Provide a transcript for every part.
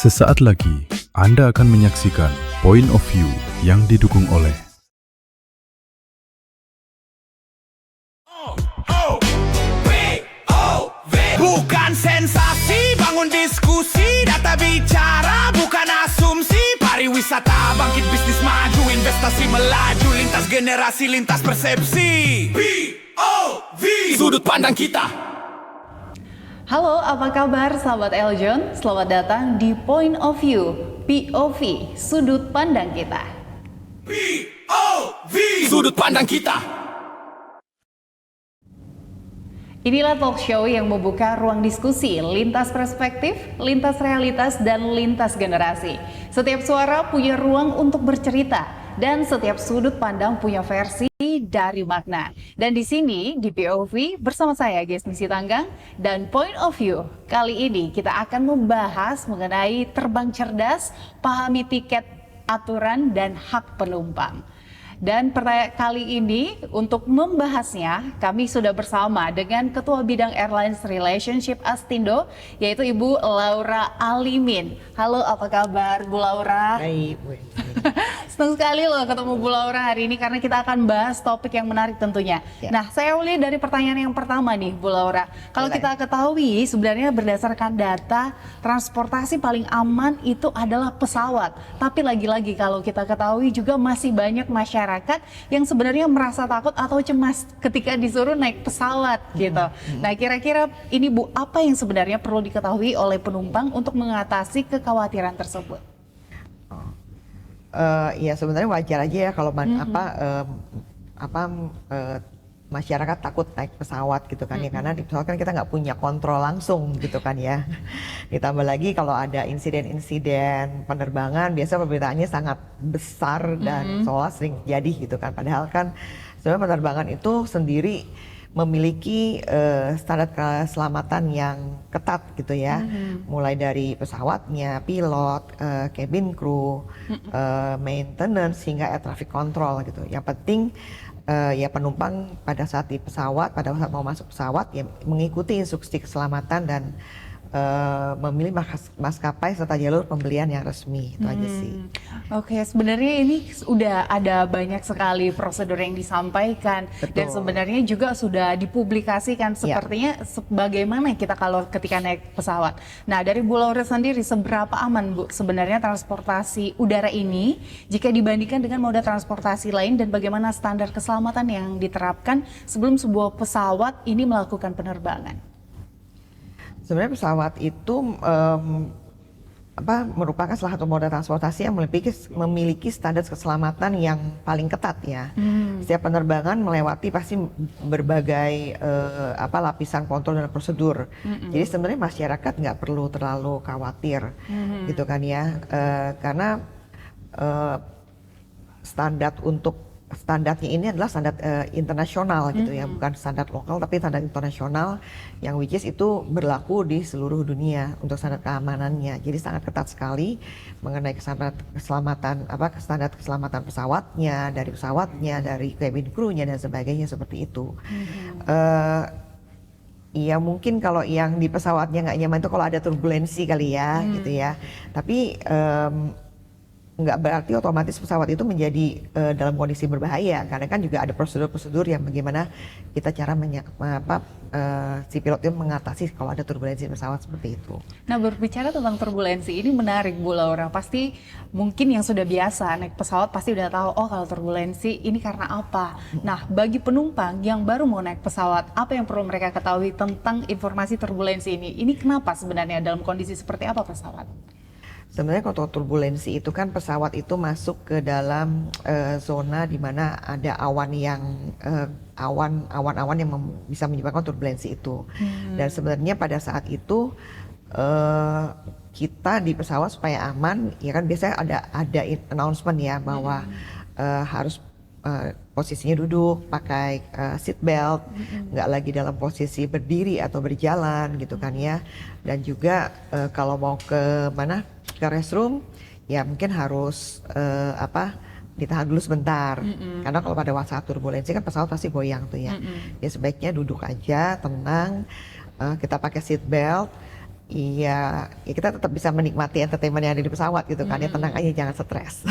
Sesaat lagi, Anda akan menyaksikan Point of View yang didukung oleh Bukan sensasi, bangun diskusi, data bicara, bukan asumsi. Pariwisata, bangkit bisnis maju, investasi melaju, lintas generasi, lintas persepsi. POV, sudut pandang kita. Halo, apa kabar sahabat Eljon? Selamat datang di Point of View, POV, sudut pandang kita. POV, sudut pandang kita. Inilah talk show yang membuka ruang diskusi lintas perspektif, lintas realitas, dan lintas generasi. Setiap suara punya ruang untuk bercerita, dan setiap sudut pandang punya versi dari makna. Dan di sini, di POV, bersama saya, Gesmi Sitanggang, dan Point of View. Kali ini kita akan membahas mengenai terbang cerdas, pahami tiket, aturan, dan hak penumpang. Dan kali ini untuk membahasnya kami sudah bersama dengan Ketua Bidang Airlines Relationship Astindo, yaitu Ibu Laura Alimin. Halo, apa kabar Bu Laura? Baik, Bu. Senang sekali loh ketemu Bu Laura hari ini karena kita akan bahas topik yang menarik tentunya. Ya. Nah, saya mulai dari pertanyaan yang pertama nih Bu Laura. Kalau Boleh. kita ketahui sebenarnya berdasarkan data transportasi paling aman itu adalah pesawat. Tapi lagi-lagi kalau kita ketahui juga masih banyak masyarakat yang sebenarnya merasa takut atau cemas ketika disuruh naik pesawat gitu. Nah, kira-kira ini Bu, apa yang sebenarnya perlu diketahui oleh penumpang untuk mengatasi kekhawatiran tersebut? Ya sebenarnya wajar aja ya kalau masyarakat takut naik pesawat gitu kan ya, karena di pesawat kan kita nggak punya kontrol langsung gitu kan ya. Ditambah lagi kalau ada insiden-insiden penerbangan biasa perbedaannya sangat besar dan seolah sering jadi gitu kan. Padahal kan sebenarnya penerbangan itu sendiri memiliki standar keselamatan yang ketat gitu ya, mulai dari pesawatnya, pilot, cabin crew, maintenance hingga air traffic control gitu. Yang penting ya penumpang pada saat di pesawat, pada saat mau masuk pesawat ya mengikuti instruksi keselamatan dan memilih maskapai serta jalur pembelian yang resmi, itu aja sih. Oke, sebenarnya ini udah ada banyak sekali prosedur yang disampaikan. Betul. Dan sebenarnya juga sudah dipublikasikan sepertinya bagaimana kita kalau ketika naik pesawat. Nah, dari Bu Laura sendiri seberapa aman Bu sebenarnya transportasi udara ini jika dibandingkan dengan moda transportasi lain, dan bagaimana standar keselamatan yang diterapkan sebelum sebuah pesawat ini melakukan penerbangan? Sebenarnya pesawat itu merupakan salah satu moda transportasi yang memiliki standar keselamatan yang paling ketat ya. Setiap penerbangan melewati pasti berbagai lapisan kontrol dan prosedur. Jadi sebenarnya masyarakat nggak perlu terlalu khawatir gitu kan ya, karena standarnya ini adalah standar internasional gitu ya, bukan standar lokal tapi standar internasional yang which is itu berlaku di seluruh dunia untuk standar keamanannya. Jadi sangat ketat sekali mengenai standar keselamatan pesawatnya, dari cabin crew-nya dan sebagainya seperti itu. Iya mungkin kalau yang di pesawatnya nggak nyaman itu kalau ada turbulensi kali ya gitu ya. Tapi nggak berarti otomatis pesawat itu menjadi dalam kondisi berbahaya, karena kan juga ada prosedur-prosedur yang bagaimana kita cara si pilot itu mengatasi kalau ada turbulensi pesawat seperti itu. Nah, berbicara tentang turbulensi ini menarik Bu Laura. Pasti mungkin yang sudah biasa naik pesawat pasti udah tahu, oh kalau turbulensi ini karena apa. Nah, bagi penumpang yang baru mau naik pesawat, apa yang perlu mereka ketahui tentang informasi turbulensi ini? Ini kenapa sebenarnya, dalam kondisi seperti apa pesawat? Sebenarnya kalau turbulensi itu kan pesawat itu masuk ke dalam zona di mana ada awan-awan yang bisa menyebabkan turbulensi itu. Dan sebenarnya pada saat itu kita di pesawat supaya aman, ya kan biasanya ada announcement ya bahwa harus posisinya duduk, pakai seat belt, nggak lagi dalam posisi berdiri atau berjalan gitu kan ya. Dan juga kalau mau ke restroom ya mungkin harus ditahan dulu sebentar, karena kalau pada saat turbulensi kan pesawat pasti goyang tuh ya. Ya sebaiknya duduk aja tenang, kita pakai seat belt, Iya, ya kita tetap bisa menikmati entertainment yang ada di pesawat gitu kan, ya tenang aja, jangan stres.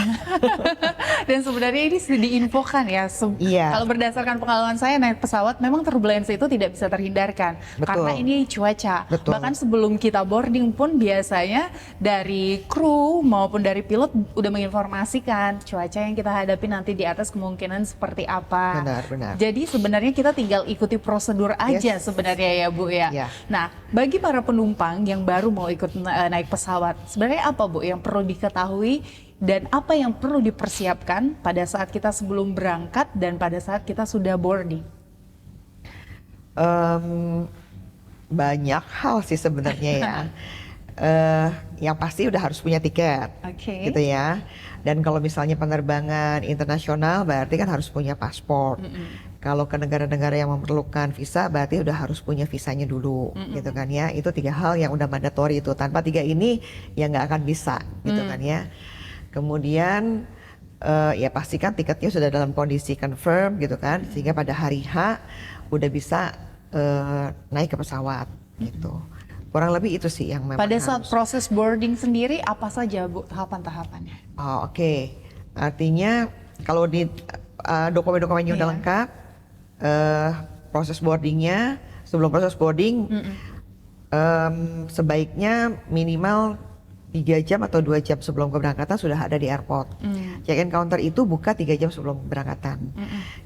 Dan sebenarnya ini sudah diinfokan ya. Iya. Kalau berdasarkan pengalaman saya naik pesawat, memang turbulensi itu tidak bisa terhindarkan. Betul. Karena ini cuaca. Betul. Bahkan sebelum kita boarding pun biasanya dari kru maupun dari pilot udah menginformasikan cuaca yang kita hadapi nanti di atas kemungkinan seperti apa. Benar. Jadi sebenarnya kita tinggal ikuti prosedur aja sebenarnya ya Bu ya. Iya. Nah, bagi para penumpang yang baru mau ikut naik pesawat, sebenarnya apa Bu yang perlu diketahui dan apa yang perlu dipersiapkan pada saat kita sebelum berangkat dan pada saat kita sudah boarding? Banyak hal sih sebenarnya ya. Yang pasti udah harus punya tiket, Oke. gitu ya. Dan kalau misalnya penerbangan internasional, berarti kan harus punya paspor. Kalau ke negara-negara yang memerlukan visa, berarti udah harus punya visanya dulu, gitu kan ya. Itu 3 hal yang udah mandatori itu. Tanpa 3 ini, ya nggak akan bisa, gitu kan ya. Kemudian, ya pastikan tiketnya sudah dalam kondisi confirm, gitu kan. Sehingga pada hari H, udah bisa naik ke pesawat, gitu. Kurang lebih itu sih yang memang Pada saat harus. proses boarding sendiri, apa saja Bu tahapan-tahapannya? Oh, oke. Artinya kalau di dokumen-dokumennya udah Iya. lengkap, proses boardingnya, sebelum proses boarding, sebaiknya minimal 3 jam atau 2 jam sebelum keberangkatan sudah ada di airport. Check-in counter itu buka 3 jam sebelum keberangkatan.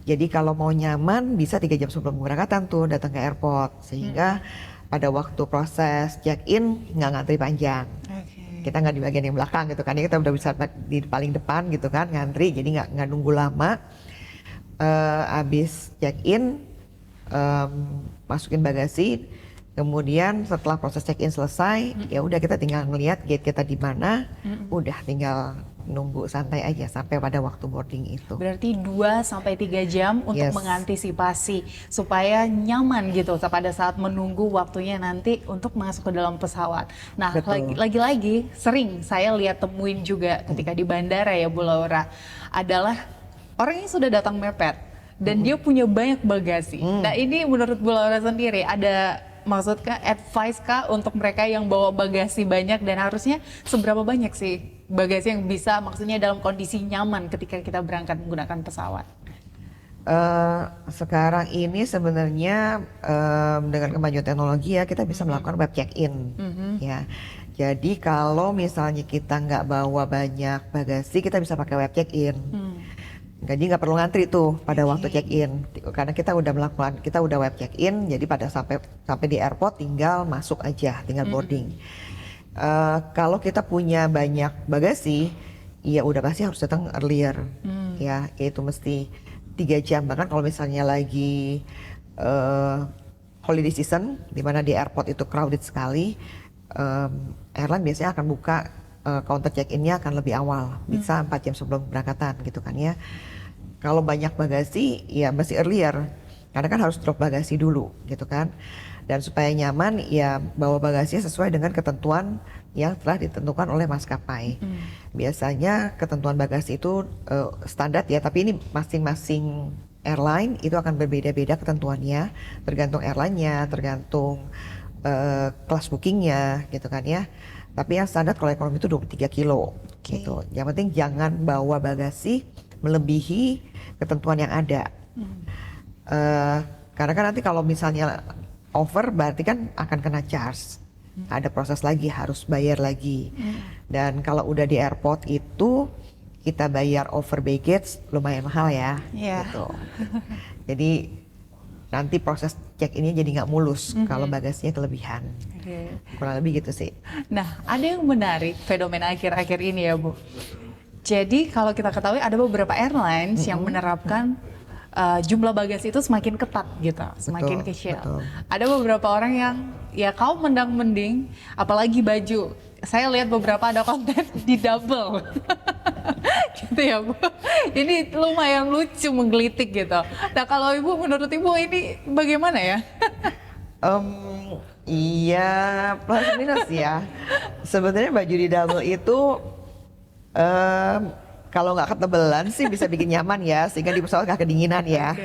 Jadi kalau mau nyaman bisa 3 jam sebelum keberangkatan tuh datang ke airport. Sehingga pada waktu proses check-in nggak ngantri panjang. Kita nggak di bagian yang belakang gitu kan, ya kita udah bisa di paling depan gitu kan, ngantri, jadi nggak nunggu lama. Abis check-in, masukin bagasi, kemudian setelah proses check-in selesai, ya udah kita tinggal ngelihat gate kita di mana, udah tinggal nunggu santai aja sampai pada waktu boarding itu. Berarti 2-3 jam untuk Yes. mengantisipasi supaya nyaman gitu pada saat menunggu waktunya nanti untuk masuk ke dalam pesawat. Nah, Betul. lagi-lagi sering saya lihat temuin juga ketika di bandara ya Bu Laura, adalah orang yang sudah datang mepet dan dia punya banyak bagasi. Nah, ini menurut Bu Laura sendiri ada maksudnya advice kah untuk mereka yang bawa bagasi banyak dan harusnya seberapa banyak sih bagasi yang bisa maksudnya dalam kondisi nyaman ketika kita berangkat menggunakan pesawat? Sekarang ini sebenarnya dengan kemajuan teknologi ya kita bisa melakukan web check-in ya. Jadi kalau misalnya kita nggak bawa banyak bagasi, kita bisa pakai web check-in. Jadi nggak perlu ngantri tuh pada waktu check-in, karena kita udah web check-in, jadi pada sampai di airport tinggal masuk aja, tinggal boarding. Kalau kita punya banyak bagasi, ya udah pasti harus datang earlier, ya itu mesti 3 jam. Bahkan kalau misalnya lagi holiday season, di mana di airport itu crowded sekali, airline biasanya akan buka counter check-innya akan lebih awal, bisa 4 jam sebelum keberangkatan gitu kan ya. Kalau banyak bagasi ya mesti earlier, karena kan harus drop bagasi dulu gitu kan. Dan supaya nyaman ya bawa bagasi sesuai dengan ketentuan yang telah ditentukan oleh maskapai. Biasanya ketentuan bagasi itu standar ya, tapi ini masing-masing airline itu akan berbeda-beda ketentuannya, tergantung airline-nya, tergantung kelas bookingnya gitu kan ya. Tapi yang standar kalau ekonomi itu 23 kilo gitu. Yang penting jangan bawa bagasi melebihi ketentuan yang ada. Karena kan nanti kalau misalnya over berarti kan akan kena charge. Ada proses lagi, harus bayar lagi. Dan kalau udah di airport itu kita bayar over baggage lumayan mahal ya. Iya. Gitu. Jadi nanti proses check ini jadi nggak mulus kalau bagasinya kelebihan. Kurang lebih gitu sih. Nah, ada yang menarik fenomena akhir-akhir ini ya Bu. Jadi kalau kita ketahui ada beberapa airlines yang menerapkan jumlah bagasi itu semakin ketat gitu, semakin Betul, kecil. betul. Ada beberapa orang yang ya kaum mendang-mending, apalagi baju. Saya lihat beberapa ada konten di double. Gitu ya Bu. Ini lumayan lucu, menggelitik gitu. Nah kalau Ibu, menurut Ibu ini bagaimana ya? Iya, plus minus ya. Sebenarnya baju di double itu kalau nggak ketebelan sih bisa bikin nyaman ya, sehingga di pesawat nggak kedinginan ya.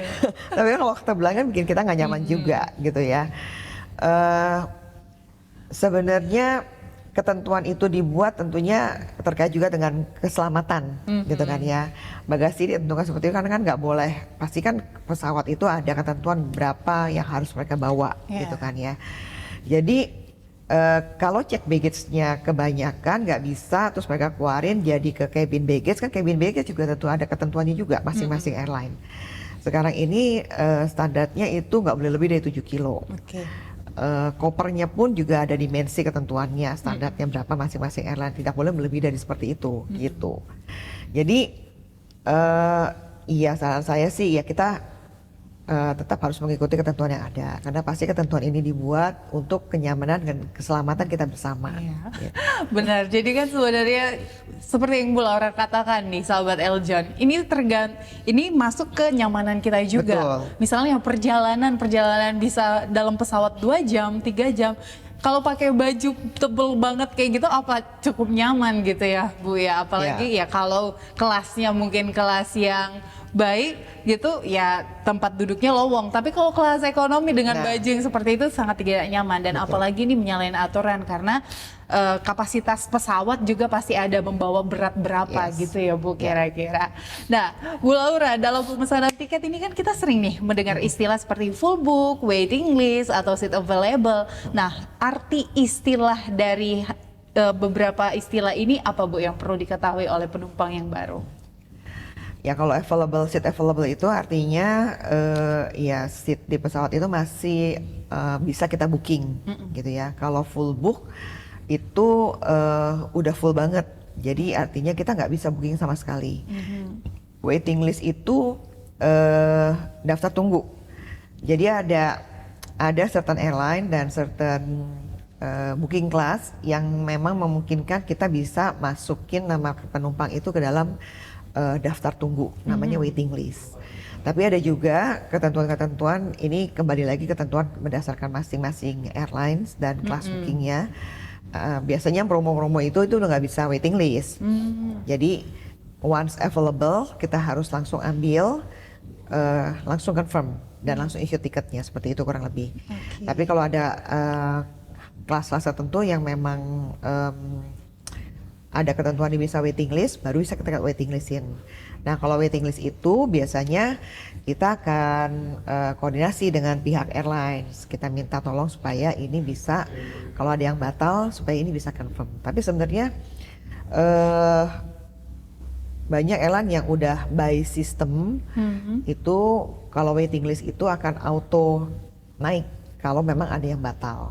Tapi kalau ketebelan kan bikin kita nggak nyaman juga gitu ya. Sebenarnya ketentuan itu dibuat tentunya terkait juga dengan keselamatan, gitu kan ya. Bagasi ditentukan seperti itu karena kan nggak boleh. Pasti kan pesawat itu ada ketentuan berapa yang harus mereka bawa, gitu kan ya. Jadi kalau check baggage-nya kebanyakan nggak bisa, terus mereka keluarin jadi ke cabin baggage, kan cabin baggage juga tentu ada ketentuannya juga masing-masing airline. Sekarang ini standarnya itu nggak boleh lebih dari 7 kilo. Kopernya pun juga ada dimensi ketentuannya, standarnya berapa masing-masing airline, tidak boleh lebih dari seperti itu, gitu. Jadi iya, saran saya sih ya kita tetap harus mengikuti ketentuan yang ada, karena pasti ketentuan ini dibuat untuk kenyamanan dan keselamatan kita bersama. Gitu. Benar, jadi kan sebenarnya seperti yang Bu Laura katakan nih, sahabat Eljon, ini masuk ke nyamanan kita juga. Betul. Misalnya perjalanan bisa dalam pesawat 2 jam, 3 jam. Kalau pakai baju tebel banget kayak gitu, apa cukup nyaman gitu ya Bu ya? Apalagi ya kalau kelasnya mungkin kelas yang baik gitu ya, tempat duduknya lowong. Tapi kalau kelas ekonomi dengan baju yang seperti itu sangat tidak nyaman. Dan apalagi ini menyalahin aturan karena kapasitas pesawat juga pasti ada membawa berat berapa gitu ya Bu kira-kira. Nah Bu Laura, dalam pemesanan tiket ini kan kita sering nih mendengar istilah seperti full book, waiting list, atau seat available. Nah arti istilah dari beberapa istilah ini apa Bu yang perlu diketahui oleh penumpang yang baru? Ya kalau seat available itu artinya ya seat di pesawat itu masih bisa kita booking, gitu ya. Kalau full book itu udah full banget, jadi artinya kita nggak bisa booking sama sekali. Waiting list itu daftar tunggu. Jadi ada certain airline dan certain booking class yang memang memungkinkan kita bisa masukin nama penumpang itu ke dalam daftar tunggu, namanya waiting list. Tapi ada juga ketentuan-ketentuan, ini kembali lagi ketentuan berdasarkan masing-masing airlines dan kelas bookingnya. Biasanya promo-promo itu udah nggak bisa waiting list. Jadi once available kita harus langsung ambil, langsung confirm dan langsung issue tiketnya, seperti itu kurang lebih. Tapi kalau ada kelas-kelas tertentu yang memang ada ketentuan yang bisa waiting list, baru bisa kita waiting listin. Nah kalau waiting list itu biasanya kita akan koordinasi dengan pihak airlines. Kita minta tolong supaya ini bisa, kalau ada yang batal supaya ini bisa confirm. Tapi sebenarnya banyak airline yang udah by system itu kalau waiting list itu akan auto naik kalau memang ada yang batal.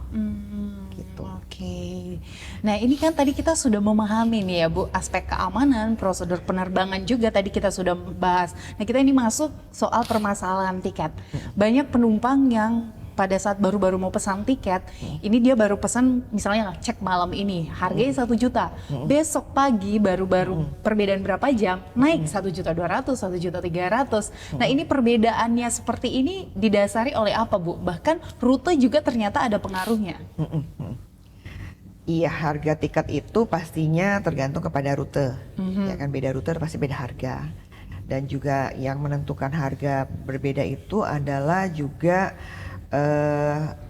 Gitu. Oke. Nah ini kan tadi kita sudah memahami nih ya Bu, aspek keamanan, prosedur penerbangan juga tadi kita sudah bahas. Nah kita ini masuk soal permasalahan tiket. Banyak penumpang yang pada saat baru-baru mau pesan tiket, ini dia baru pesan misalnya cek malam ini, harganya 1 juta. Besok pagi baru-baru perbedaan berapa jam, naik 1.200.000, 1.300.000. Nah ini perbedaannya seperti ini didasari oleh apa Bu? Bahkan rute juga ternyata ada pengaruhnya. Iya, harga tiket itu pastinya tergantung kepada rute. Ya kan, beda rute pasti beda harga. Dan juga yang menentukan harga berbeda itu adalah juga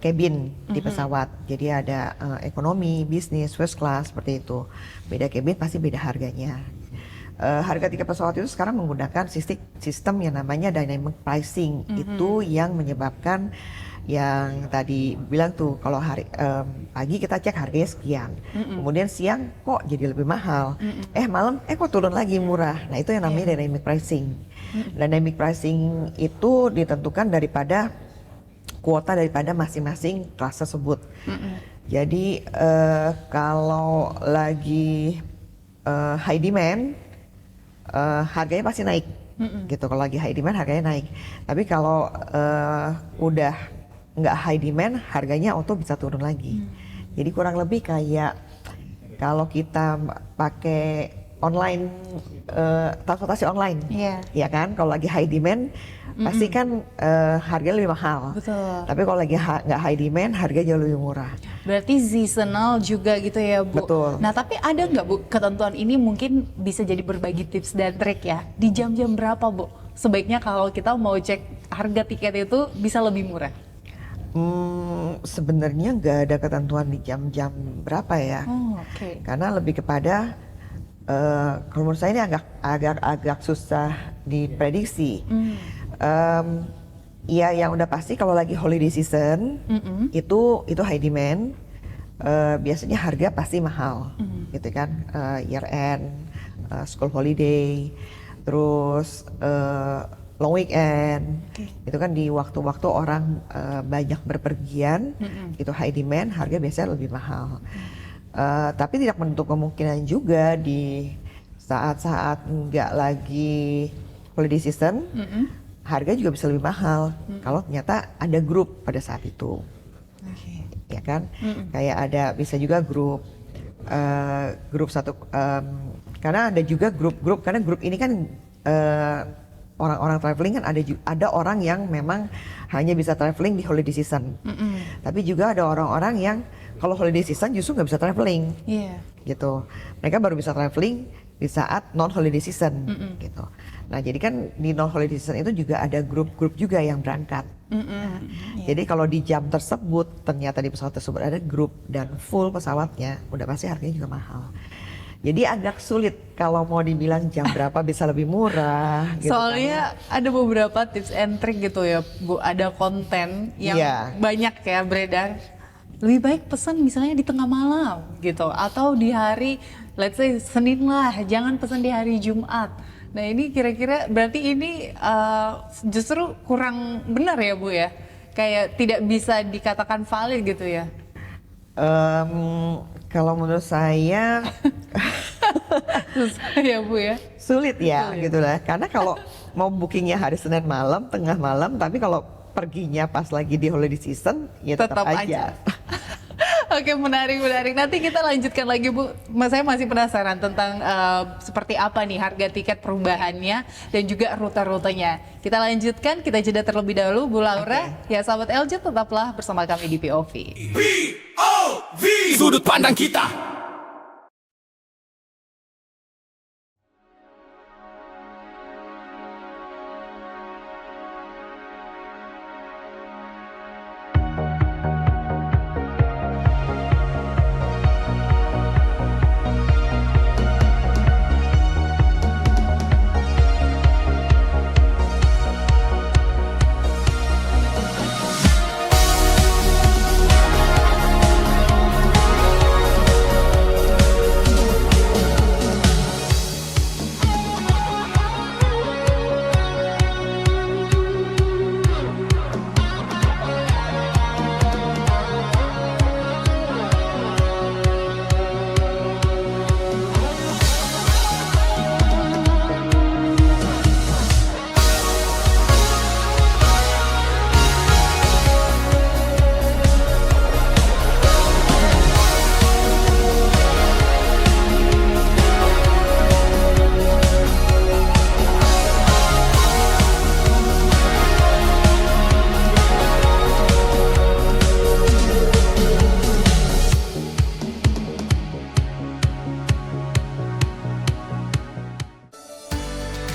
cabin di pesawat. Jadi ada ekonomi, bisnis, first class, seperti itu. Beda cabin pasti beda harganya. Harga tiket pesawat itu sekarang menggunakan sistem yang namanya dynamic pricing. Itu yang menyebabkan yang tadi bilang tuh, kalau hari pagi kita cek harganya sekian, kemudian siang kok jadi lebih mahal, malam kok turun lagi murah. Nah itu yang namanya dynamic pricing. Dynamic pricing itu ditentukan daripada kuota daripada masing-masing kelas tersebut. Jadi kalau lagi high demand, harganya pasti naik. Gitu. Kalau lagi high demand harganya naik. Tapi kalau udah nggak high demand, harganya auto bisa turun lagi. Jadi kurang lebih kayak kalau kita pakai online, transportasi online, ya kan? Kalau lagi high demand, pasti kan harganya lebih mahal. Betul. Tapi kalau lagi nggak high demand, harganya jauh lebih murah. Berarti seasonal juga gitu ya Bu? Betul. Nah tapi ada nggak Bu ketentuan ini, mungkin bisa jadi berbagi tips dan trik ya? Di jam-jam berapa Bu? Sebaiknya kalau kita mau cek harga tiket itu bisa lebih murah? Sebenarnya nggak ada ketentuan di jam-jam berapa ya. Oke. Karena lebih kepada kalau menurut saya ini agak susah diprediksi. Ya yang udah pasti kalau lagi holiday season itu high demand. Biasanya harga pasti mahal, gitu kan. Year end, school holiday, terus long weekend, itu kan di waktu-waktu orang banyak berpergian, itu high demand, harga biasanya lebih mahal. Tapi tidak menutup kemungkinan juga di saat-saat nggak lagi holiday season, harga juga bisa lebih mahal kalau ternyata ada grup pada saat itu, ya kan? Kayak ada bisa juga grup satu, karena ada juga grup-grup, karena grup ini kan orang-orang traveling kan ada orang yang memang hanya bisa traveling di holiday season, tapi juga ada orang-orang yang kalau holiday season justru nggak bisa traveling, gitu. Mereka baru bisa traveling di saat non holiday season, gitu. Nah jadi kan di non holiday season itu juga ada grup-grup juga yang berangkat. Jadi kalau di jam tersebut ternyata di pesawat tersebut ada grup dan full pesawatnya, udah pasti harganya juga mahal. Jadi agak sulit kalau mau dibilang jam berapa bisa lebih murah. Gitu Soalnya kan. ada beberapa tips and trick gitu ya, Bu. Ada konten yang banyak ya beredar. Lebih baik pesan misalnya di tengah malam gitu, atau di hari, let's say Senin lah, jangan pesan di hari Jumat. Nah ini kira-kira berarti ini justru kurang benar ya Bu ya? Kayak tidak bisa dikatakan valid gitu ya? Kalau menurut saya Susah ya Bu ya? sulit ya gitu lah. Karena kalau mau bookingnya hari Senin malam, tengah malam, tapi kalau perginya pas lagi di holiday season, ya tetap aja. Oke, menarik. Nanti kita lanjutkan lagi Bu. Saya masih penasaran tentang seperti apa nih harga tiket perubahannya dan juga rute-rutenya. Kita lanjutkan, kita jeda terlebih dahulu Bu Laura. Ya sahabat LJ, tetaplah bersama kami di POV. POV, sudut pandang kita.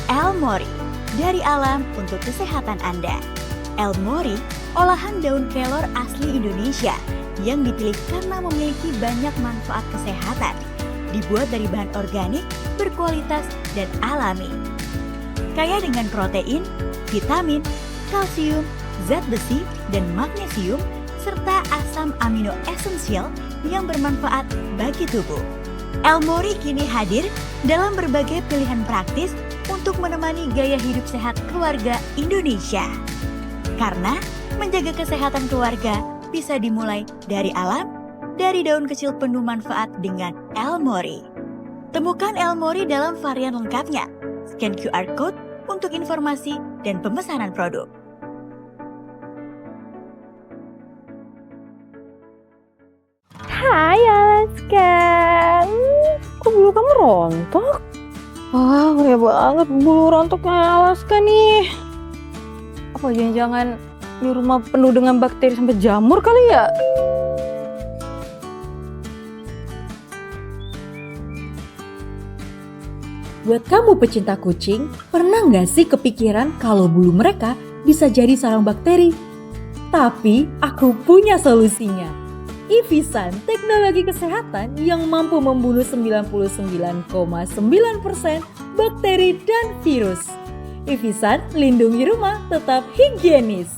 Elmori, dari alam untuk kesehatan Anda. Elmori, olahan daun kelor asli Indonesia yang dipilih karena memiliki banyak manfaat kesehatan. Dibuat dari bahan organik, berkualitas, dan alami. Kaya dengan protein, vitamin, kalsium, zat besi, dan magnesium, serta asam amino esensial yang bermanfaat bagi tubuh. Elmori kini hadir dalam berbagai pilihan praktis untuk menemani gaya hidup sehat keluarga Indonesia. Karena menjaga kesehatan keluarga bisa dimulai dari alam, dari daun kecil penuh manfaat dengan Elmori. Temukan Elmori dalam varian lengkapnya. Scan QR Code untuk informasi dan pemesanan produk. Hai Alaska, kok bulu kamu rontok? Wah, ya banget bulu rontoknya Alaska nih. Apa jangan-jangan di rumah penuh dengan bakteri sampai jamur kali ya? Buat kamu pecinta kucing, pernah nggak sih kepikiran kalau bulu mereka bisa jadi sarang bakteri? Tapi aku punya solusinya. Ivisan, teknologi kesehatan yang mampu membunuh 99,9% bakteri dan virus. Ivisan, lindungi rumah tetap higienis.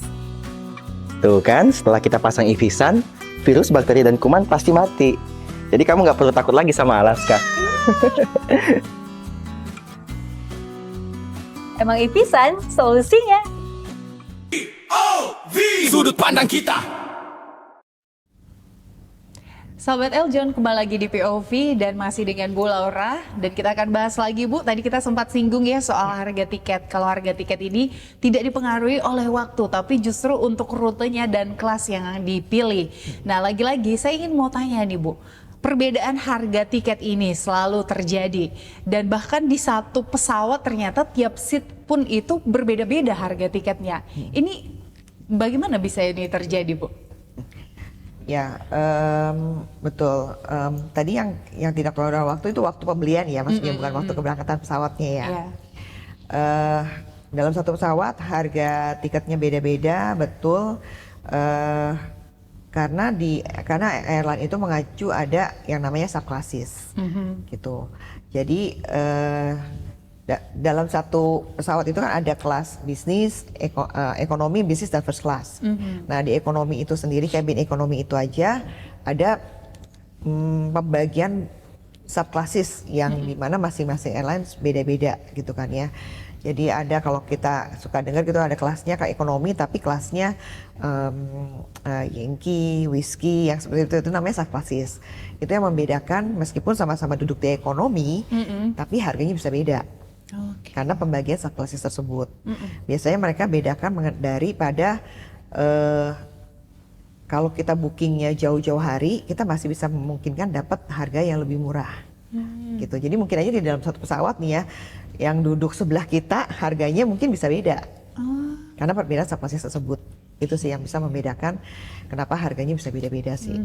Tuh kan, setelah kita pasang Ivisan, virus, bakteri, dan kuman pasti mati. Jadi kamu nggak perlu takut lagi sama Alaska. Emang Ivisan solusinya. Sudut pandang kita. Sahabat Eljon, kembali lagi di POV dan masih dengan Bu Laura. Dan kita akan bahas lagi Bu, tadi kita sempat singgung ya soal harga tiket. Kalau harga tiket ini tidak dipengaruhi oleh waktu, tapi justru untuk rutenya dan kelas yang dipilih. Nah lagi-lagi saya ingin mau tanya nih Bu, perbedaan harga tiket ini selalu terjadi. Dan bahkan di satu pesawat ternyata tiap seat pun itu berbeda-beda harga tiketnya. Ini bagaimana bisa ini terjadi Bu? Ya, betul. Tadi yang tidak keluar dari waktu itu waktu pembelian ya, maksudnya bukan waktu keberangkatan pesawatnya ya. Dalam satu pesawat harga tiketnya beda-beda, betul. Karena airline itu mengacu ada yang namanya subclasses, gitu. Jadi dalam satu pesawat itu kan ada kelas bisnis, ekonomi, bisnis, dan first class. Nah di ekonomi itu sendiri, cabin ekonomi itu aja ada pembagian subclasses yang dimana masing-masing airlines beda-beda gitu kan ya. Jadi ada, kalau kita suka dengar gitu, ada kelasnya kayak ekonomi tapi kelasnya Yankee, whiskey yang seperti itu namanya subclasses. Itu yang membedakan, meskipun sama-sama duduk di ekonomi tapi harganya bisa beda. Karena pembagian subclasses tersebut. Biasanya mereka bedakan daripada kalau kita bookingnya jauh-jauh hari, kita masih bisa memungkinkan dapat harga yang lebih murah. Gitu. Jadi mungkin aja di dalam satu pesawat nih ya, yang duduk sebelah kita harganya mungkin bisa beda. Karena perbedaan subclasses tersebut. Itu sih yang bisa membedakan kenapa harganya bisa beda-beda sih.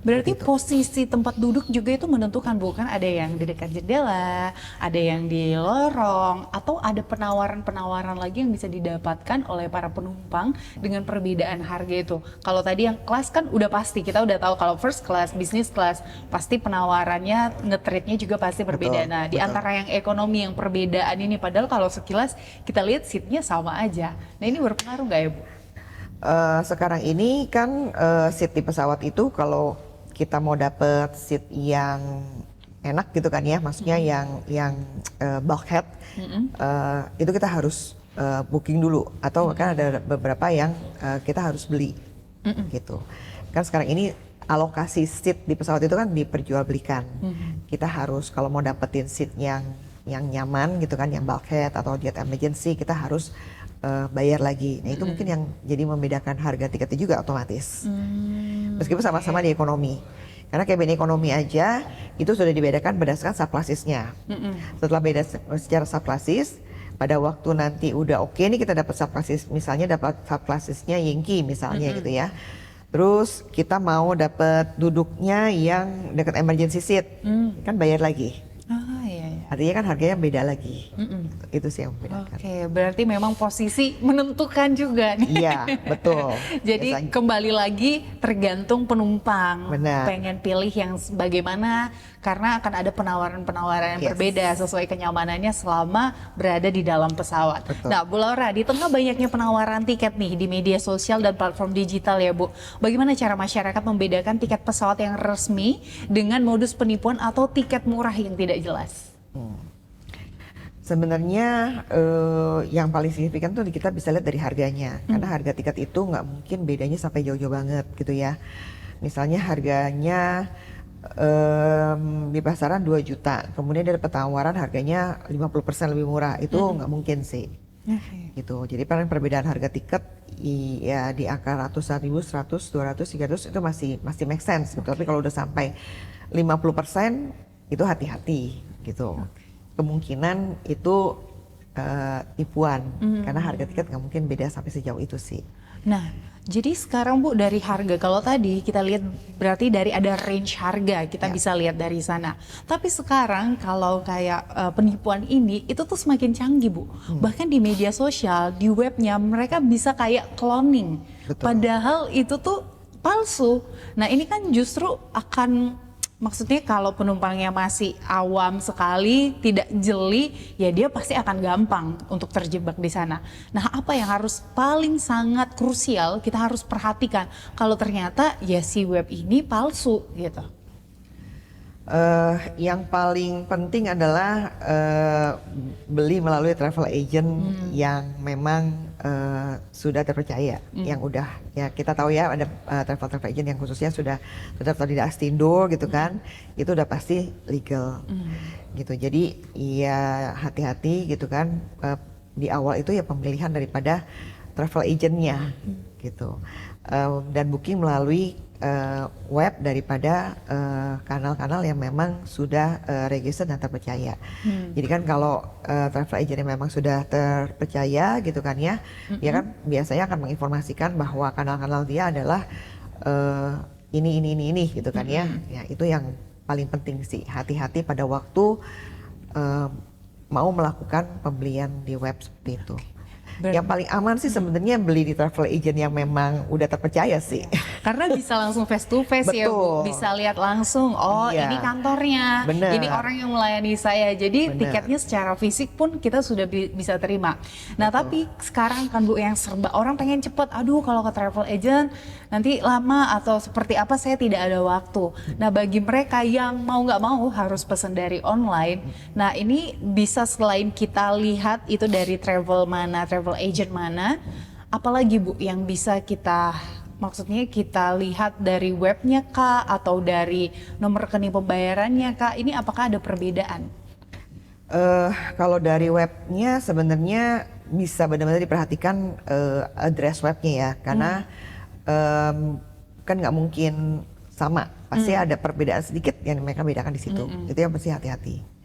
Berarti posisi tempat duduk juga itu menentukan, bukan ada yang di dekat jendela, ada yang di lorong, atau ada penawaran-penawaran lagi yang bisa didapatkan oleh para penumpang dengan perbedaan harga itu. Kalau tadi yang kelas kan udah pasti, kita udah tahu kalau first class, business class, pasti penawarannya, nge-treatnya juga pasti berbeda. Nah di antara yang ekonomi yang perbedaan ini, padahal kalau sekilas kita lihat seatnya sama aja. Nah ini berpengaruh nggak ya Bu? Sekarang ini kan seat di pesawat itu kalau kita mau dapet seat yang enak gitu kan ya, maksudnya yang bulkhead, itu kita harus booking dulu, atau kan ada beberapa yang kita harus beli gitu. Kan sekarang ini alokasi seat di pesawat itu kan diperjualbelikan. Kita harus kalau mau dapetin seat yang nyaman gitu kan, yang bulkhead atau jet emergency, kita harus bayar lagi. Nah itu mungkin yang jadi membedakan harga tiketnya juga otomatis. Meskipun sama-sama di ekonomi. Karena cabin ekonomi aja itu sudah dibedakan berdasarkan subclassesnya. Setelah beda secara subclasses, pada waktu nanti udah oke nih kita dapat subclasses, misalnya dapat subclassesnya Yankee misalnya gitu ya. Terus kita mau dapat duduknya yang dekat emergency seat, kan bayar lagi. Artinya kan harganya beda lagi. Itu sih yang membedakan. Oke, berarti memang posisi menentukan juga nih. Iya, betul. Jadi biasanya kembali lagi tergantung penumpang. Benar. Pengen pilih yang bagaimana, karena akan ada penawaran-penawaran yang berbeda sesuai kenyamanannya selama berada di dalam pesawat. Betul. Nah, Bu Laura, di tengah banyaknya penawaran tiket nih di media sosial dan platform digital ya Bu, bagaimana cara masyarakat membedakan tiket pesawat yang resmi dengan modus penipuan atau tiket murah yang tidak jelas? Sebenarnya yang paling signifikan tuh kita bisa lihat dari harganya, karena harga tiket itu nggak mungkin bedanya sampai jauh-jauh banget gitu ya. Misalnya harganya di pasaran 2 juta, kemudian dia dapat tawaran harganya 50% lebih murah, itu nggak mungkin sih. Gitu. Jadi paling perbedaan harga tiket ya di angka ratusan ribu, 100, 200, 300 itu masih make sense. Tapi kalau udah sampai 50% itu hati-hati gitu. Kemungkinan itu tipuan, karena harga tiket nggak mungkin beda sampai sejauh itu sih. Nah, Jadi sekarang Bu, dari harga, kalau tadi kita lihat berarti dari ada range harga, kita bisa lihat dari sana. Tapi sekarang kalau kayak penipuan ini, itu tuh semakin canggih Bu. Bahkan di media sosial, di webnya mereka bisa kayak cloning. Padahal itu tuh palsu. Nah ini kan justru akan, maksudnya kalau penumpangnya masih awam sekali, tidak jeli, ya dia pasti akan gampang untuk terjebak di sana. Nah, apa yang harus paling sangat krusial kita harus perhatikan kalau ternyata ya si web ini palsu gitu? Yang paling penting adalah beli melalui travel agent yang memang sudah terpercaya, yang udah ya kita tahu ya ada travel agent yang khususnya sudah terdaftar di Astindo gitu kan, itu udah pasti legal gitu. Jadi ya hati-hati gitu kan, di awal itu ya pemilihan daripada travel agentnya gitu, dan booking melalui web daripada kanal-kanal yang memang sudah register dan terpercaya. Jadi kan kalau travel agent yang memang sudah terpercaya gitu kan ya, dia kan biasanya akan menginformasikan bahwa kanal-kanal dia adalah ini gitu kan ya. Ya itu yang paling penting sih, hati-hati pada waktu mau melakukan pembelian di web seperti itu. Yang paling aman sih sebenarnya beli di travel agent yang memang udah terpercaya sih. Karena bisa langsung face to face ya Bu, bisa lihat langsung, oh ini kantornya, ini orang yang melayani saya. Jadi tiketnya secara fisik pun kita sudah bisa terima. Nah tapi sekarang kan Bu yang serba orang pengen cepet, aduh kalau ke travel agent nanti lama atau seperti apa, saya tidak ada waktu. Nah bagi mereka yang mau nggak mau harus pesan dari online, nah ini bisa selain kita lihat itu dari travel agent mana, apalagi Bu yang bisa kita, maksudnya kita lihat dari webnya kah atau dari nomor rekening pembayarannya kah, ini apakah ada perbedaan? Kalau dari webnya sebenarnya bisa benar-benar diperhatikan address webnya ya, karena kan nggak mungkin sama, pasti ada perbedaan sedikit yang mereka bedakan di situ. Itu yang pasti hati-hati.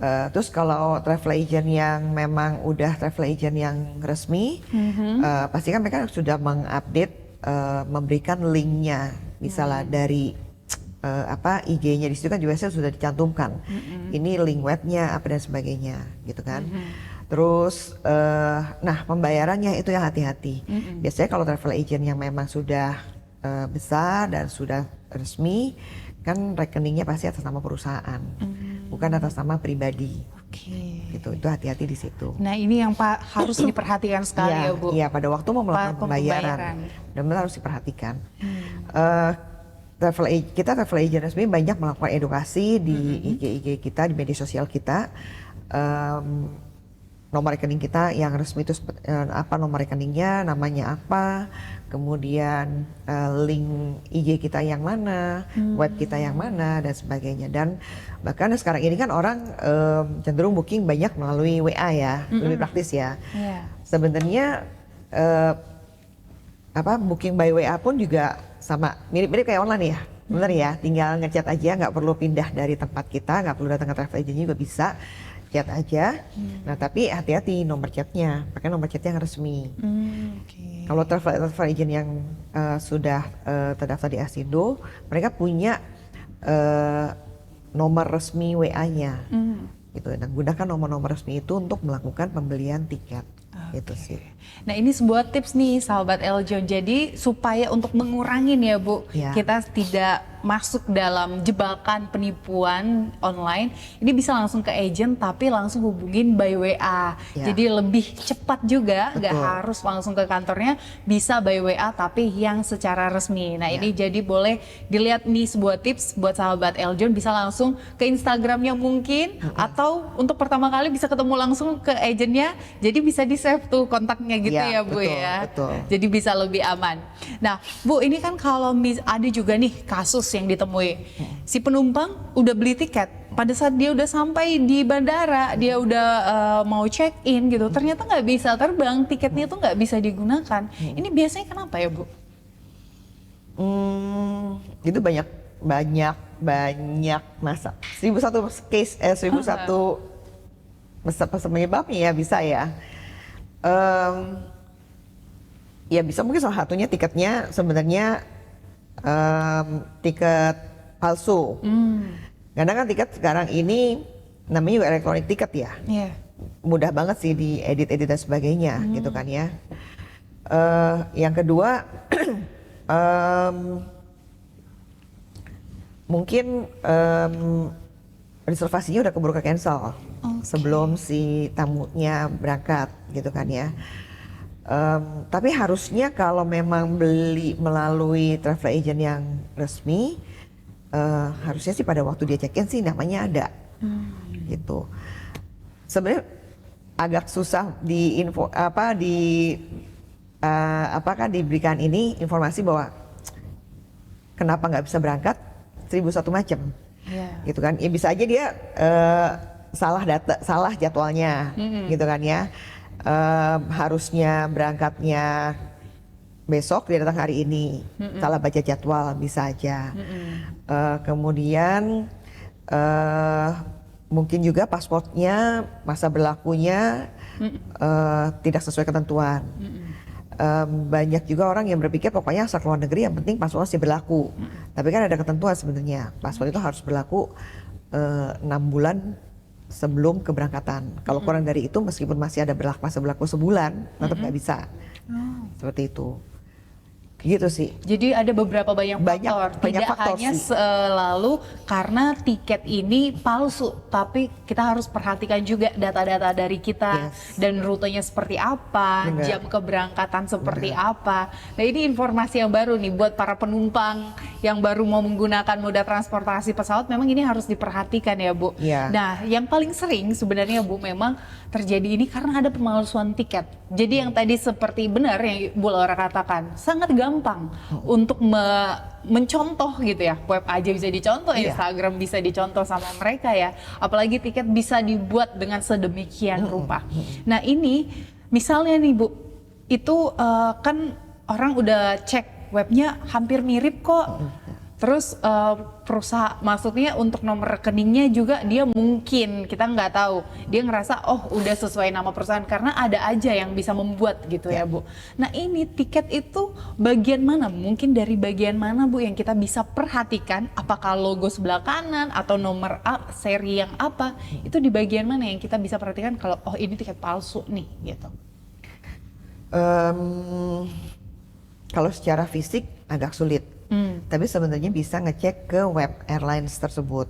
Terus kalau travel agent yang memang udah travel agent yang resmi, pasti kan mereka sudah mengupdate, memberikan linknya, misalnya dari IG-nya di situ kan juga sudah dicantumkan, ini link webnya apa dan sebagainya, gitu kan. Terus, nah pembayarannya itu yang hati-hati. Biasanya kalau travel agent yang memang sudah besar dan sudah resmi, kan rekeningnya pasti atas nama perusahaan, bukan atas nama pribadi. Gitu, itu hati-hati di situ. Nah ini yang harus diperhatikan sekali ya Bu. Iya, pada waktu mau melakukan pembayaran, benar-benar harus diperhatikan. Kita travel agent resmi banyak melakukan edukasi di IG kita, di media sosial kita. Nomor rekening kita yang resmi itu apa, nomor rekeningnya, namanya apa, kemudian link IG kita yang mana, web kita yang mana dan sebagainya. Dan bahkan sekarang ini kan orang cenderung booking banyak melalui WA ya, lebih praktis ya. Sebenarnya booking by WA pun juga sama, mirip-mirip kayak online ya, bener ya, tinggal ngechat aja, nggak perlu pindah dari tempat kita, nggak perlu datang ke travel agent juga bisa. Chat aja, nah tapi hati-hati nomor chatnya, pakai nomor chat yang resmi. Kalau travel agent yang sudah terdaftar di Astindo, mereka punya nomor resmi WA-nya, gitu. Dan gunakan nomor-nomor resmi itu untuk melakukan pembelian tiket. Itu sih. Nah ini sebuah tips nih sahabat Eljon, jadi supaya untuk mengurangin ya Bu, kita tidak masuk dalam jebakan penipuan online, ini bisa langsung ke agent tapi langsung hubungin by WA. Jadi lebih cepat juga, nggak harus langsung ke kantornya, bisa by WA tapi yang secara resmi. Nah ini jadi boleh dilihat nih sebuah tips buat sahabat Eljon, bisa langsung ke Instagramnya mungkin, atau untuk pertama kali bisa ketemu langsung ke agentnya, jadi bisa di save tuh kontaknya gitu ya Bu ya. Jadi bisa lebih aman. Nah Bu, ini kan kalau ada juga nih kasus yang ditemui, si penumpang udah beli tiket, pada saat dia udah sampai di bandara, dia udah mau check in gitu, ternyata nggak bisa terbang, tiketnya tuh nggak bisa digunakan. Ini biasanya kenapa ya Bu? Itu banyak masa. 1001 case, 1001 penyebabnya ya bisa ya. Ya bisa mungkin salah satunya tiketnya sebenarnya tiket palsu. Karena kan tiket sekarang ini namanya juga elektronik tiket ya. Iya. Mudah banget sih diedit-edit dan sebagainya gitu kan ya. Yang kedua mungkin reservasinya udah keburu cancel sebelum si tamunya berangkat gitu kan ya. Tapi harusnya kalau memang beli melalui travel agent yang resmi, harusnya sih pada waktu dia check-in sih namanya ada, gitu. Sebenarnya agak susah di info apakah diberikan ini informasi bahwa kenapa nggak bisa berangkat 1001 macam, gitu kan? Ya bisa aja dia salah jadwalnya, gitu kan ya. Harusnya berangkatnya besok, dia datang hari ini, salah baca jadwal bisa aja. Kemudian mungkin juga pasportnya masa berlakunya tidak sesuai ketentuan. Banyak juga orang yang berpikir pokoknya asal keluar negeri yang penting paspor masih berlaku. Tapi kan ada ketentuan sebenarnya, paspor itu harus berlaku 6 bulan sebelum keberangkatan. Kalau kurang dari itu, meskipun masih ada masa berlaku sebulan, tetap nggak bisa. Seperti itu. Gitu sih. Jadi ada beberapa banyak faktor. Tidak faktor hanya sih. selalu karena tiket ini palsu, tapi kita harus perhatikan juga data-data dari kita dan rutenya seperti apa, jam keberangkatan seperti apa. Nah, ini informasi yang baru nih buat para penumpang yang baru mau menggunakan moda transportasi pesawat. Memang ini harus diperhatikan ya, Bu. Nah, yang paling sering sebenarnya, Bu, memang terjadi ini karena ada pemalsuan tiket. Jadi yang tadi seperti benar yang Bu Laura katakan, sangat gampang untuk mencontoh gitu ya. Web aja bisa dicontoh, Instagram bisa dicontoh sama mereka ya. Apalagi tiket bisa dibuat dengan sedemikian rupa. Nah, ini misalnya nih, Bu, itu kan orang udah cek webnya hampir mirip kok. Terus perusahaan, maksudnya untuk nomor rekeningnya juga dia mungkin, kita nggak tahu, dia ngerasa oh udah sesuai nama perusahaan, karena ada aja yang bisa membuat gitu ya, Bu. Nah, ini tiket itu bagian mana, mungkin dari bagian mana, Bu, yang kita bisa perhatikan, apakah logo sebelah kanan atau nomor seri yang apa, itu di bagian mana yang kita bisa perhatikan kalau oh ini tiket palsu nih gitu. Kalau secara fisik agak sulit. Tapi sebenarnya bisa ngecek ke web airlines tersebut.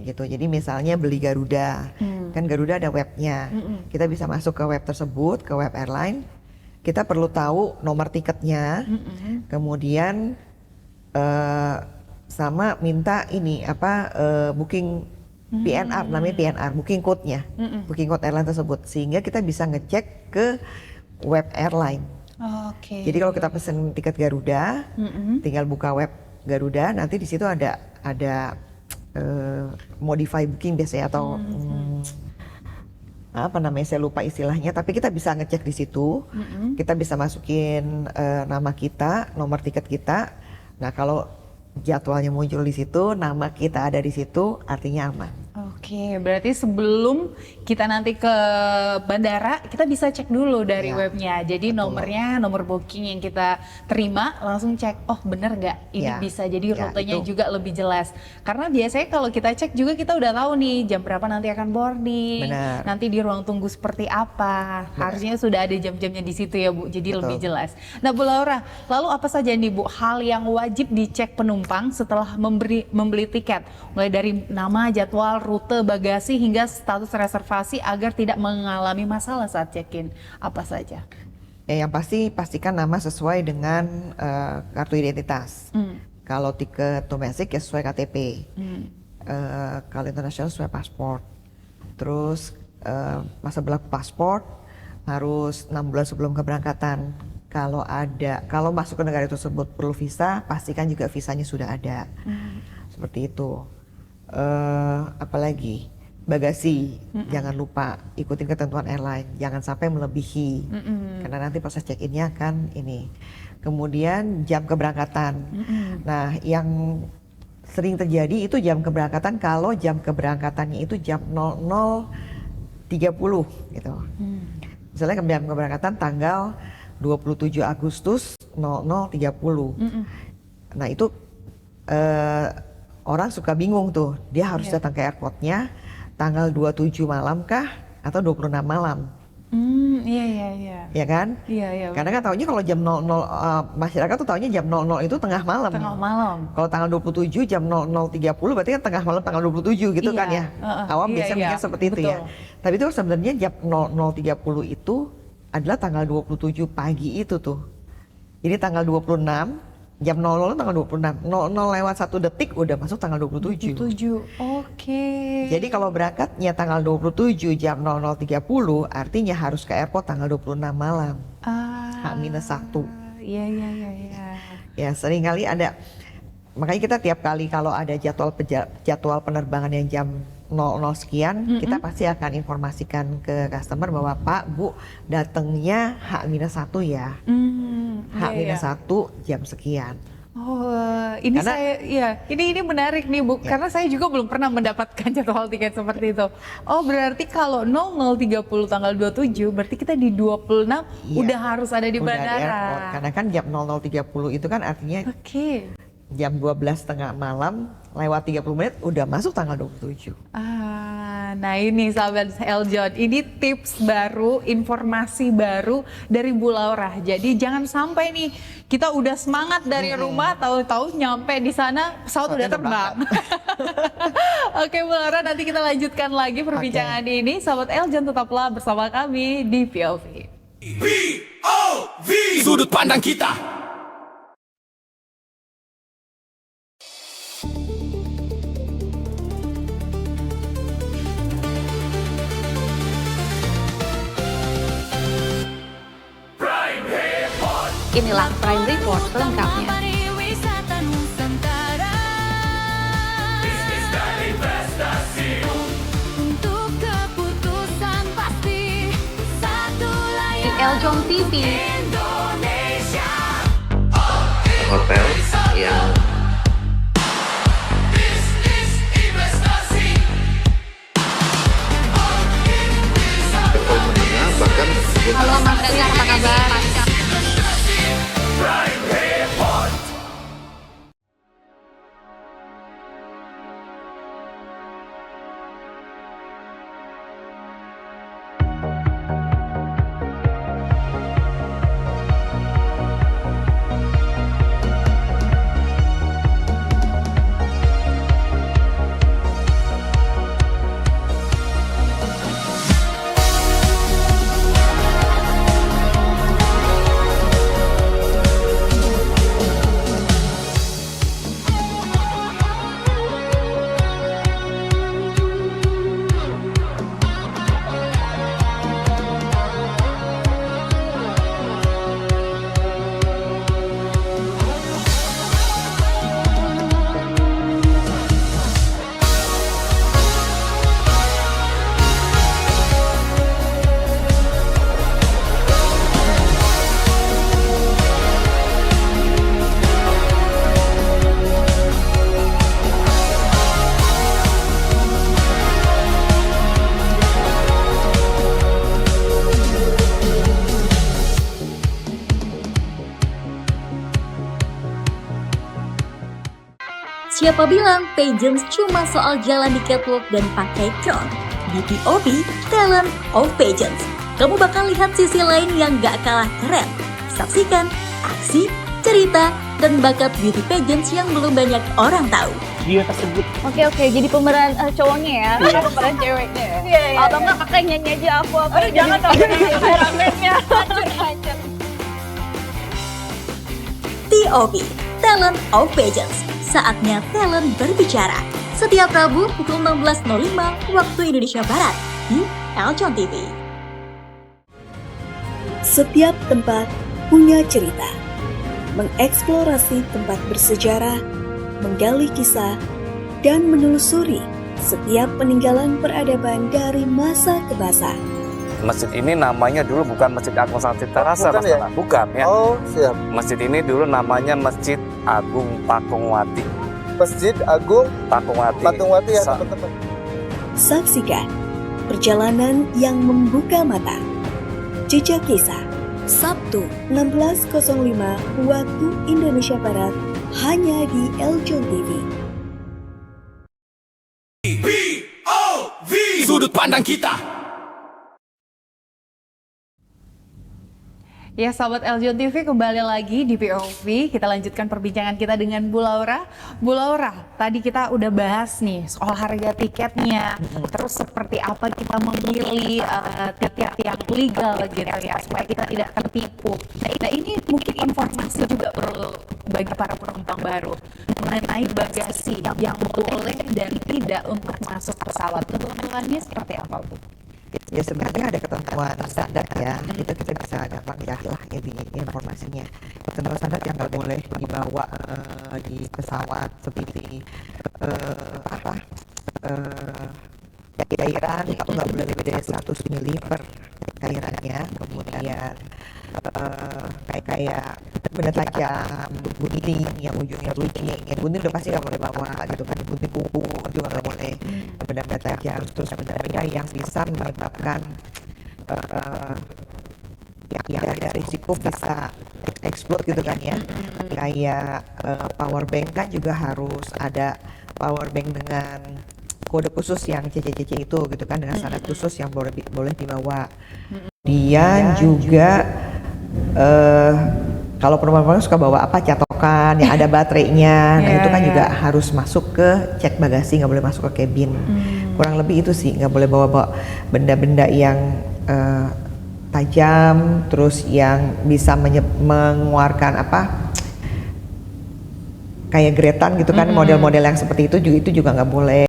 Gitu. Jadi misalnya beli Garuda, kan Garuda ada webnya. Kita bisa masuk ke web tersebut, ke web airline. Kita perlu tahu nomor tiketnya, kemudian sama minta ini booking PNR, namanya PNR, booking code-nya, booking code airline tersebut, sehingga kita bisa ngecek ke web airline. Jadi kalau kita pesen tiket Garuda, tinggal buka web Garuda, nanti di situ ada modify booking biasanya atau apa namanya, saya lupa istilahnya, tapi kita bisa ngecek di situ, kita bisa masukin nama kita, nomor tiket kita. Nah, kalau jadwalnya muncul di situ, nama kita ada di situ, artinya aman. Berarti sebelum kita nanti ke bandara, kita bisa cek dulu dari webnya. Jadi nomornya, nomor booking yang kita terima, langsung cek, oh bener nggak? Ini bisa jadi rutenya juga lebih jelas. Karena biasanya kalau kita cek juga kita udah tahu nih jam berapa nanti akan boarding, nanti di ruang tunggu seperti apa. Harusnya sudah ada jam-jamnya di situ ya, Bu. Jadi lebih jelas. Nah, Bu Laura, lalu apa saja nih, Bu, hal yang wajib dicek penumpang setelah membeli tiket? Mulai dari nama, jadwal, rute, bagasi, hingga status reservasi agar tidak mengalami masalah saat check-in. Apa saja? Yang pasti, pastikan nama sesuai dengan kartu identitas. Kalau tiket domestik ya sesuai KTP. Kalau internasional sesuai paspor. Terus masa berlaku paspor harus 6 bulan sebelum keberangkatan. Kalau masuk ke negara tersebut perlu visa, pastikan juga visanya sudah ada. Seperti itu. Apalagi bagasi, jangan lupa ikutin ketentuan airline, jangan sampai melebihi, karena nanti proses check-innya kan ini. Kemudian jam keberangkatan. Nah, yang sering terjadi itu jam keberangkatan kalau jam keberangkatannya itu jam 00.30 gitu. Misalnya jam keberangkatan tanggal 27 Agustus 00.30. Nah itu orang suka bingung tuh, dia harus datang ke airportnya tanggal 27 malam kah atau 26 malam? Iya. Ya kan? Iya. Karena kan taunya kalau jam 00, masyarakat tuh taunya jam 00 itu tengah malam. Tengah malam. Kalau tanggal 27 jam 00.30 berarti kan tengah malam tanggal 27 gitu kan ya. Awam biasa mikir seperti itu ya. Tapi itu sebenarnya jam 00.30 itu adalah tanggal 27 pagi itu tuh. Jadi tanggal 26, jam 00 itu tanggal 26. 00 lewat 1 detik udah masuk tanggal 27. Oke. Jadi kalau berangkatnya tanggal 27 jam 00.30 artinya harus ke airport tanggal 26 malam. H-1. Iya. Ya sering kali ada, makanya kita tiap kali kalau ada jadwal penerbangan yang jam 00 sekian, kita pasti akan informasikan ke customer bahwa Pak, Bu, datangnya H-1 ya. H-1 jam sekian. Oh, ini ini menarik nih Bu, karena saya juga belum pernah mendapatkan jadwal tiket seperti itu. Oh, berarti kalau 00.30 tanggal 27, berarti kita di 26 udah harus ada di Udah bandara. di airport, karena kan jam 00.30 itu kan artinya jam 12.30 malam lewat 30 menit udah masuk tanggal 27. Nah ini sahabat Eljon, ini tips baru, informasi baru dari Bu Laura. Jadi jangan sampai nih kita udah semangat dari rumah, tahu-tahu nyampe di sana pesawat udah terbang. Oke Bu Laura, nanti kita lanjutkan lagi perbincangan ini. Sahabat Eljon, tetaplah bersama kami di POV. POV, sudut pandang kita. Inilah Prime Report selengkapnya. Di Eljon TV. Hotel yang bahkan Halo Mas Reza, apa kabar? Siapa bilang pageants cuma soal jalan di catwalk dan pakai crown? Di POV, Talent of Pageants, kamu bakal lihat sisi lain yang gak kalah keren. Saksikan aksi, cerita, dan bakat beauty pageants yang belum banyak orang tahu. dia tersebut. Oke, jadi pemeran cowoknya ya, Iya. pemeran ceweknya ya. Iya. Atau enggak kakak nyanyi aja aku. Aduh, jangan dong, ramennya. Hancur. POV, Talent of Pageants. Saatnya talent berbicara. Setiap Rabu pukul 16.05 waktu Indonesia Barat di Eljon TV. Setiap tempat punya cerita. Mengeksplorasi tempat bersejarah, menggali kisah, dan menelusuri setiap peninggalan peradaban dari masa ke masa. Masjid ini namanya dulu bukan Masjid Agung Sangat Cipta Rasa, Mas Nana. Bukan ya. Oh, siap. Masjid ini dulu namanya Masjid Agung Pakungwati. Masjid Agung Pakungwati ya, teman-teman. Saksikan perjalanan yang membuka mata, jejak kisah, Sabtu 16.05 waktu Indonesia Barat hanya di Eljon TV. POV Sudut Pandang Kita. Ya, sahabat Eljon TV, kembali lagi di POV. Kita lanjutkan perbincangan kita dengan Bu Laura. Bu Laura, tadi kita udah bahas nih soal harga tiketnya, terus seperti apa kita memilih tiket yang legal gitu ya, supaya kita tidak tertipu. Nah, ini mungkin informasi juga perlu bagi para penumpang baru mengenai bagasi yang boleh dan tidak untuk masuk pesawat. Ketentuannya seperti apa, Bu? Ya sebenarnya ada ketentuan standar ya, itu kita bisa gampang lihat lah ini informasinya. Ketentuan standar yang nggak boleh dibawa di pesawat seperti cairan itu nggak boleh lebih dari 100 ml per cairannya. Kemudian kayak benda tajam, gunting yang ujungnya runcing, yang gunting udah pasti nggak boleh bawa gitu kan, gunting kuku juga nggak boleh, benda-benda tajam, terus benda-benda yang bisa menyebabkan yang ada risiko bisa explode gitu kan ya, kayak power bank kan juga harus ada power bank dengan kode khusus yang CCCC itu gitu kan, dengan standar khusus yang boleh dibawa. Dia juga kalau penumpang suka bawa apa catokan yang ada baterainya, nah itu kan juga harus masuk ke cek bagasi, nggak boleh masuk ke cabin. Kurang lebih itu sih, nggak boleh bawa benda-benda yang tajam, terus yang bisa mengeluarkan kayak gretan gitu kan, model-model yang seperti itu juga nggak boleh.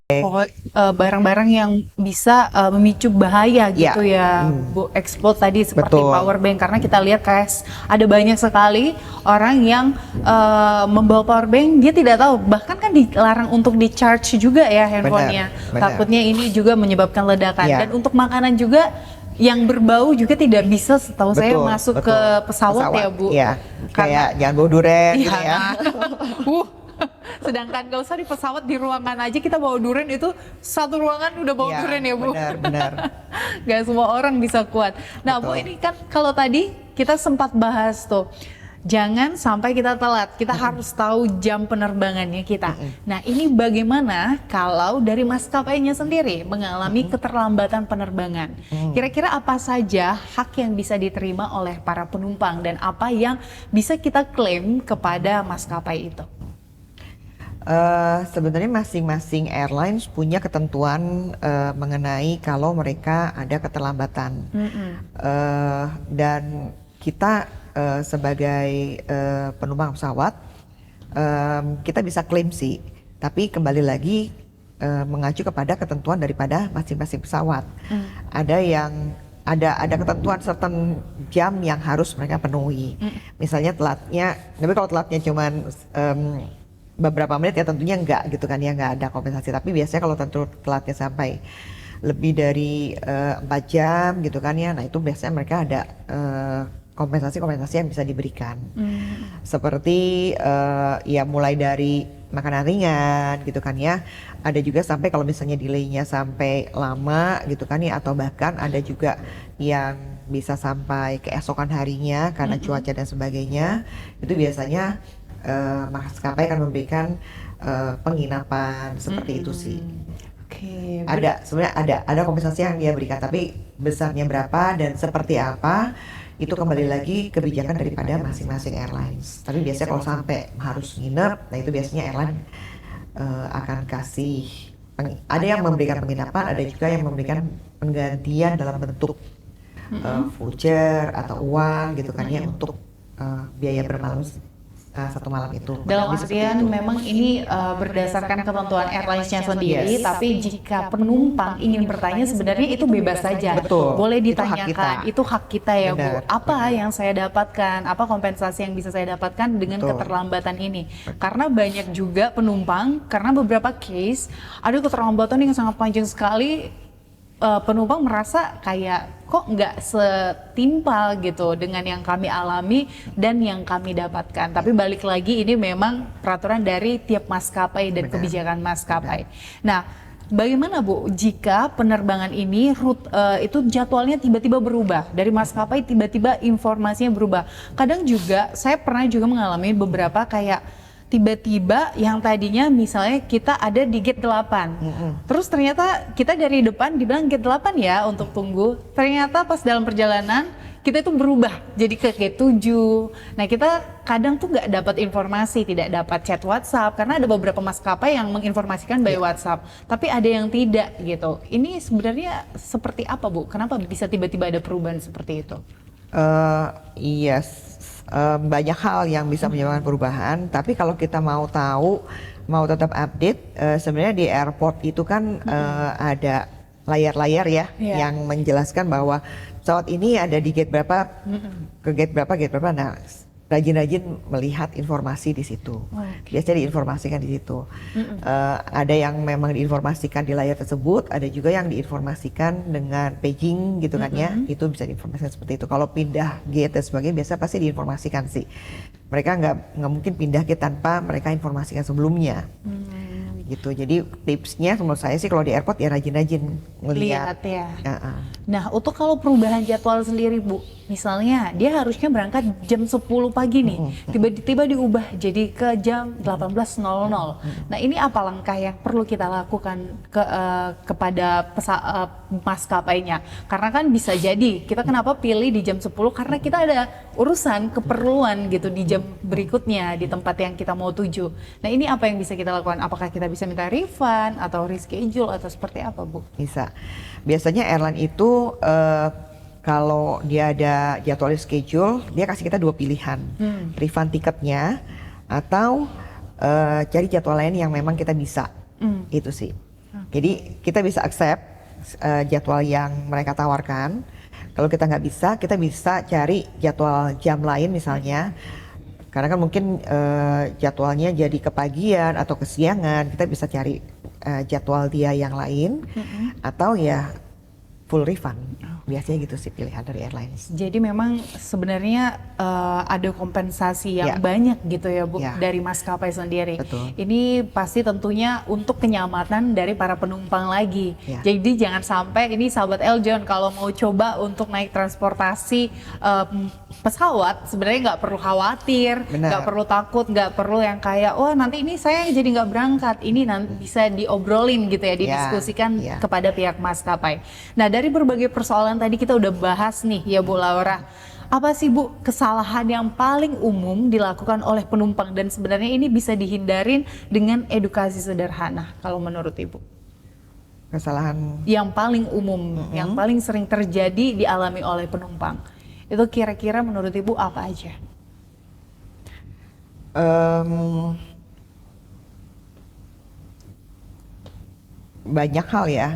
Barang-barang yang bisa memicu bahaya gitu ya, Bu, explode tadi seperti power bank, karena kita lihat kayak ada banyak sekali orang yang membawa power bank, dia tidak tahu, bahkan kan dilarang untuk di charge juga ya handphonenya, takutnya ini juga menyebabkan ledakan. Dan untuk makanan juga yang berbau juga tidak bisa, setahu saya masuk ke pesawat ya, Bu. Iya, kayak jangan bawa durian gitu ya. Sedangkan gak usah di pesawat, di ruangan aja kita bawa durian, itu satu ruangan udah bawa durian ya, Bu. Benar. Gak semua orang bisa kuat. Nah, Bu, ini kan kalau tadi kita sempat bahas tuh, jangan sampai kita telat, kita harus tahu jam penerbangannya kita. Nah, ini bagaimana kalau dari maskapainya sendiri mengalami keterlambatan penerbangan? Kira-kira apa saja hak yang bisa diterima oleh para penumpang dan apa yang bisa kita klaim kepada maskapai itu? Sebenarnya masing-masing airlines punya ketentuan mengenai kalau mereka ada keterlambatan. Dan kita sebagai penumpang pesawat, kita bisa klaim sih, tapi kembali lagi mengacu kepada ketentuan daripada masing-masing pesawat. Ada yang ada ketentuan certain jam yang harus mereka penuhi. Misalnya telatnya, tapi kalau telatnya cuman beberapa menit ya tentunya enggak gitu kan ya, nggak ada kompensasi. Tapi biasanya kalau telatnya sampai lebih dari 4 jam gitu kan ya, nah itu biasanya mereka ada kompensasi yang bisa diberikan. Seperti ya mulai dari makanan ringan gitu kan ya, ada juga sampai kalau misalnya delaynya sampai lama gitu kan ya, atau bahkan ada juga yang bisa sampai keesokan harinya karena cuaca dan sebagainya. Itu biasanya maskapai akan memberikan penginapan seperti itu sih. Sebenarnya ada kompensasi yang dia berikan, tapi besarnya berapa dan seperti apa itu kembali lagi kebijakan daripada masing-masing airlines. Tapi biasanya kalau sampai harus nginep, nah itu biasanya airline akan kasih ada yang memberikan penginapan, ada juga yang memberikan penggantian dalam bentuk voucher atau uang gitu kan ya, untuk biaya bermalam 1 malam itu. Dalam artian memang ini berdasarkan ketentuan airlines-nya sendiri, tapi jika penumpang ingin bertanya sebenarnya itu bebas saja. Boleh ditanyakan, itu hak kita ya, Bu. Apa yang saya dapatkan, apa kompensasi yang bisa saya dapatkan dengan keterlambatan ini. Karena banyak juga penumpang, karena beberapa case ada keterlambatan yang sangat panjang sekali, penumpang merasa kayak kok nggak setimpal gitu dengan yang kami alami dan yang kami dapatkan. Tapi balik lagi, ini memang peraturan dari tiap maskapai dan kebijakan maskapai. Nah, bagaimana Bu jika penerbangan ini itu jadwalnya tiba-tiba berubah dari maskapai, tiba-tiba informasinya berubah? Kadang juga saya pernah juga mengalami beberapa kayak tiba-tiba yang tadinya misalnya kita ada di gate 8, terus ternyata kita dari depan dibilang gate 8 ya untuk tunggu, ternyata pas dalam perjalanan kita itu berubah jadi ke gate 7. Nah kita kadang tuh nggak dapat informasi, tidak dapat chat WhatsApp karena ada beberapa maskapai yang menginformasikan by WhatsApp, tapi ada yang tidak gitu. Ini sebenarnya seperti apa Bu? Kenapa bisa tiba-tiba ada perubahan seperti itu? Iya, banyak hal yang bisa menyebabkan perubahan, tapi kalau kita mau tahu, mau tetap update, sebenarnya di airport itu kan ada layar-layar ya yang menjelaskan bahwa pesawat ini ada di gate berapa, ke gate berapa. Nah, rajin-rajin melihat informasi di situ. Biasanya diinformasikan di situ. Ada yang memang diinformasikan di layar tersebut, ada juga yang diinformasikan dengan paging gitu kan ya. Itu bisa diinformasikan seperti itu. Kalau pindah gate dan sebagainya biasa pasti diinformasikan sih. Mereka nggak mungkin pindah gate tanpa mereka informasikan sebelumnya. Gitu. Jadi tipsnya menurut saya sih kalau di airport ya rajin-rajin ngelihat ya. Nah, untuk kalau perubahan jadwal sendiri Bu, misalnya dia harusnya berangkat jam 10 pagi nih, tiba-tiba diubah jadi ke jam 18.00. Nah, ini apa langkah yang perlu kita lakukan kepada maskapainya? Karena kan bisa jadi kita kenapa pilih di jam 10 karena kita ada urusan keperluan gitu di jam berikutnya di tempat yang kita mau tuju. Nah, ini apa yang bisa kita lakukan? Apakah kita bisa minta refund atau reschedule atau seperti apa Bu? Bisa. Biasanya airline itu kalau dia ada jadwal schedule, dia kasih kita 2 pilihan, refund tiketnya atau cari jadwal lain yang memang kita bisa, itu sih. Jadi kita bisa accept jadwal yang mereka tawarkan. Kalau kita nggak bisa, kita bisa cari jadwal jam lain misalnya. Karena kan mungkin jadwalnya jadi kepagian atau kesiangan, kita bisa cari jadwal dia yang lain atau ya full refund. Biasanya gitu sih pilihan dari airlines. Jadi memang sebenarnya ada kompensasi yang banyak gitu ya Bu dari maskapai sendiri. Betul. Ini pasti tentunya untuk kenyamanan dari para penumpang lagi. Jadi jangan sampai ini sahabat Eljon kalau mau coba untuk naik transportasi pesawat sebenarnya nggak perlu khawatir, nggak perlu takut, nggak perlu yang kayak wah nanti ini saya jadi nggak berangkat. Ini nanti bisa diobrolin gitu ya, didiskusikan kepada pihak maskapai. Nah dari berbagai persoalan tadi kita udah bahas nih ya Bu Laura. Apa sih Bu kesalahan yang paling umum dilakukan oleh penumpang dan sebenarnya ini bisa dihindarin dengan edukasi sederhana kalau menurut Ibu? Kesalahan yang paling umum, yang paling sering terjadi dialami oleh penumpang. Itu kira-kira menurut Ibu apa aja? Banyak hal ya.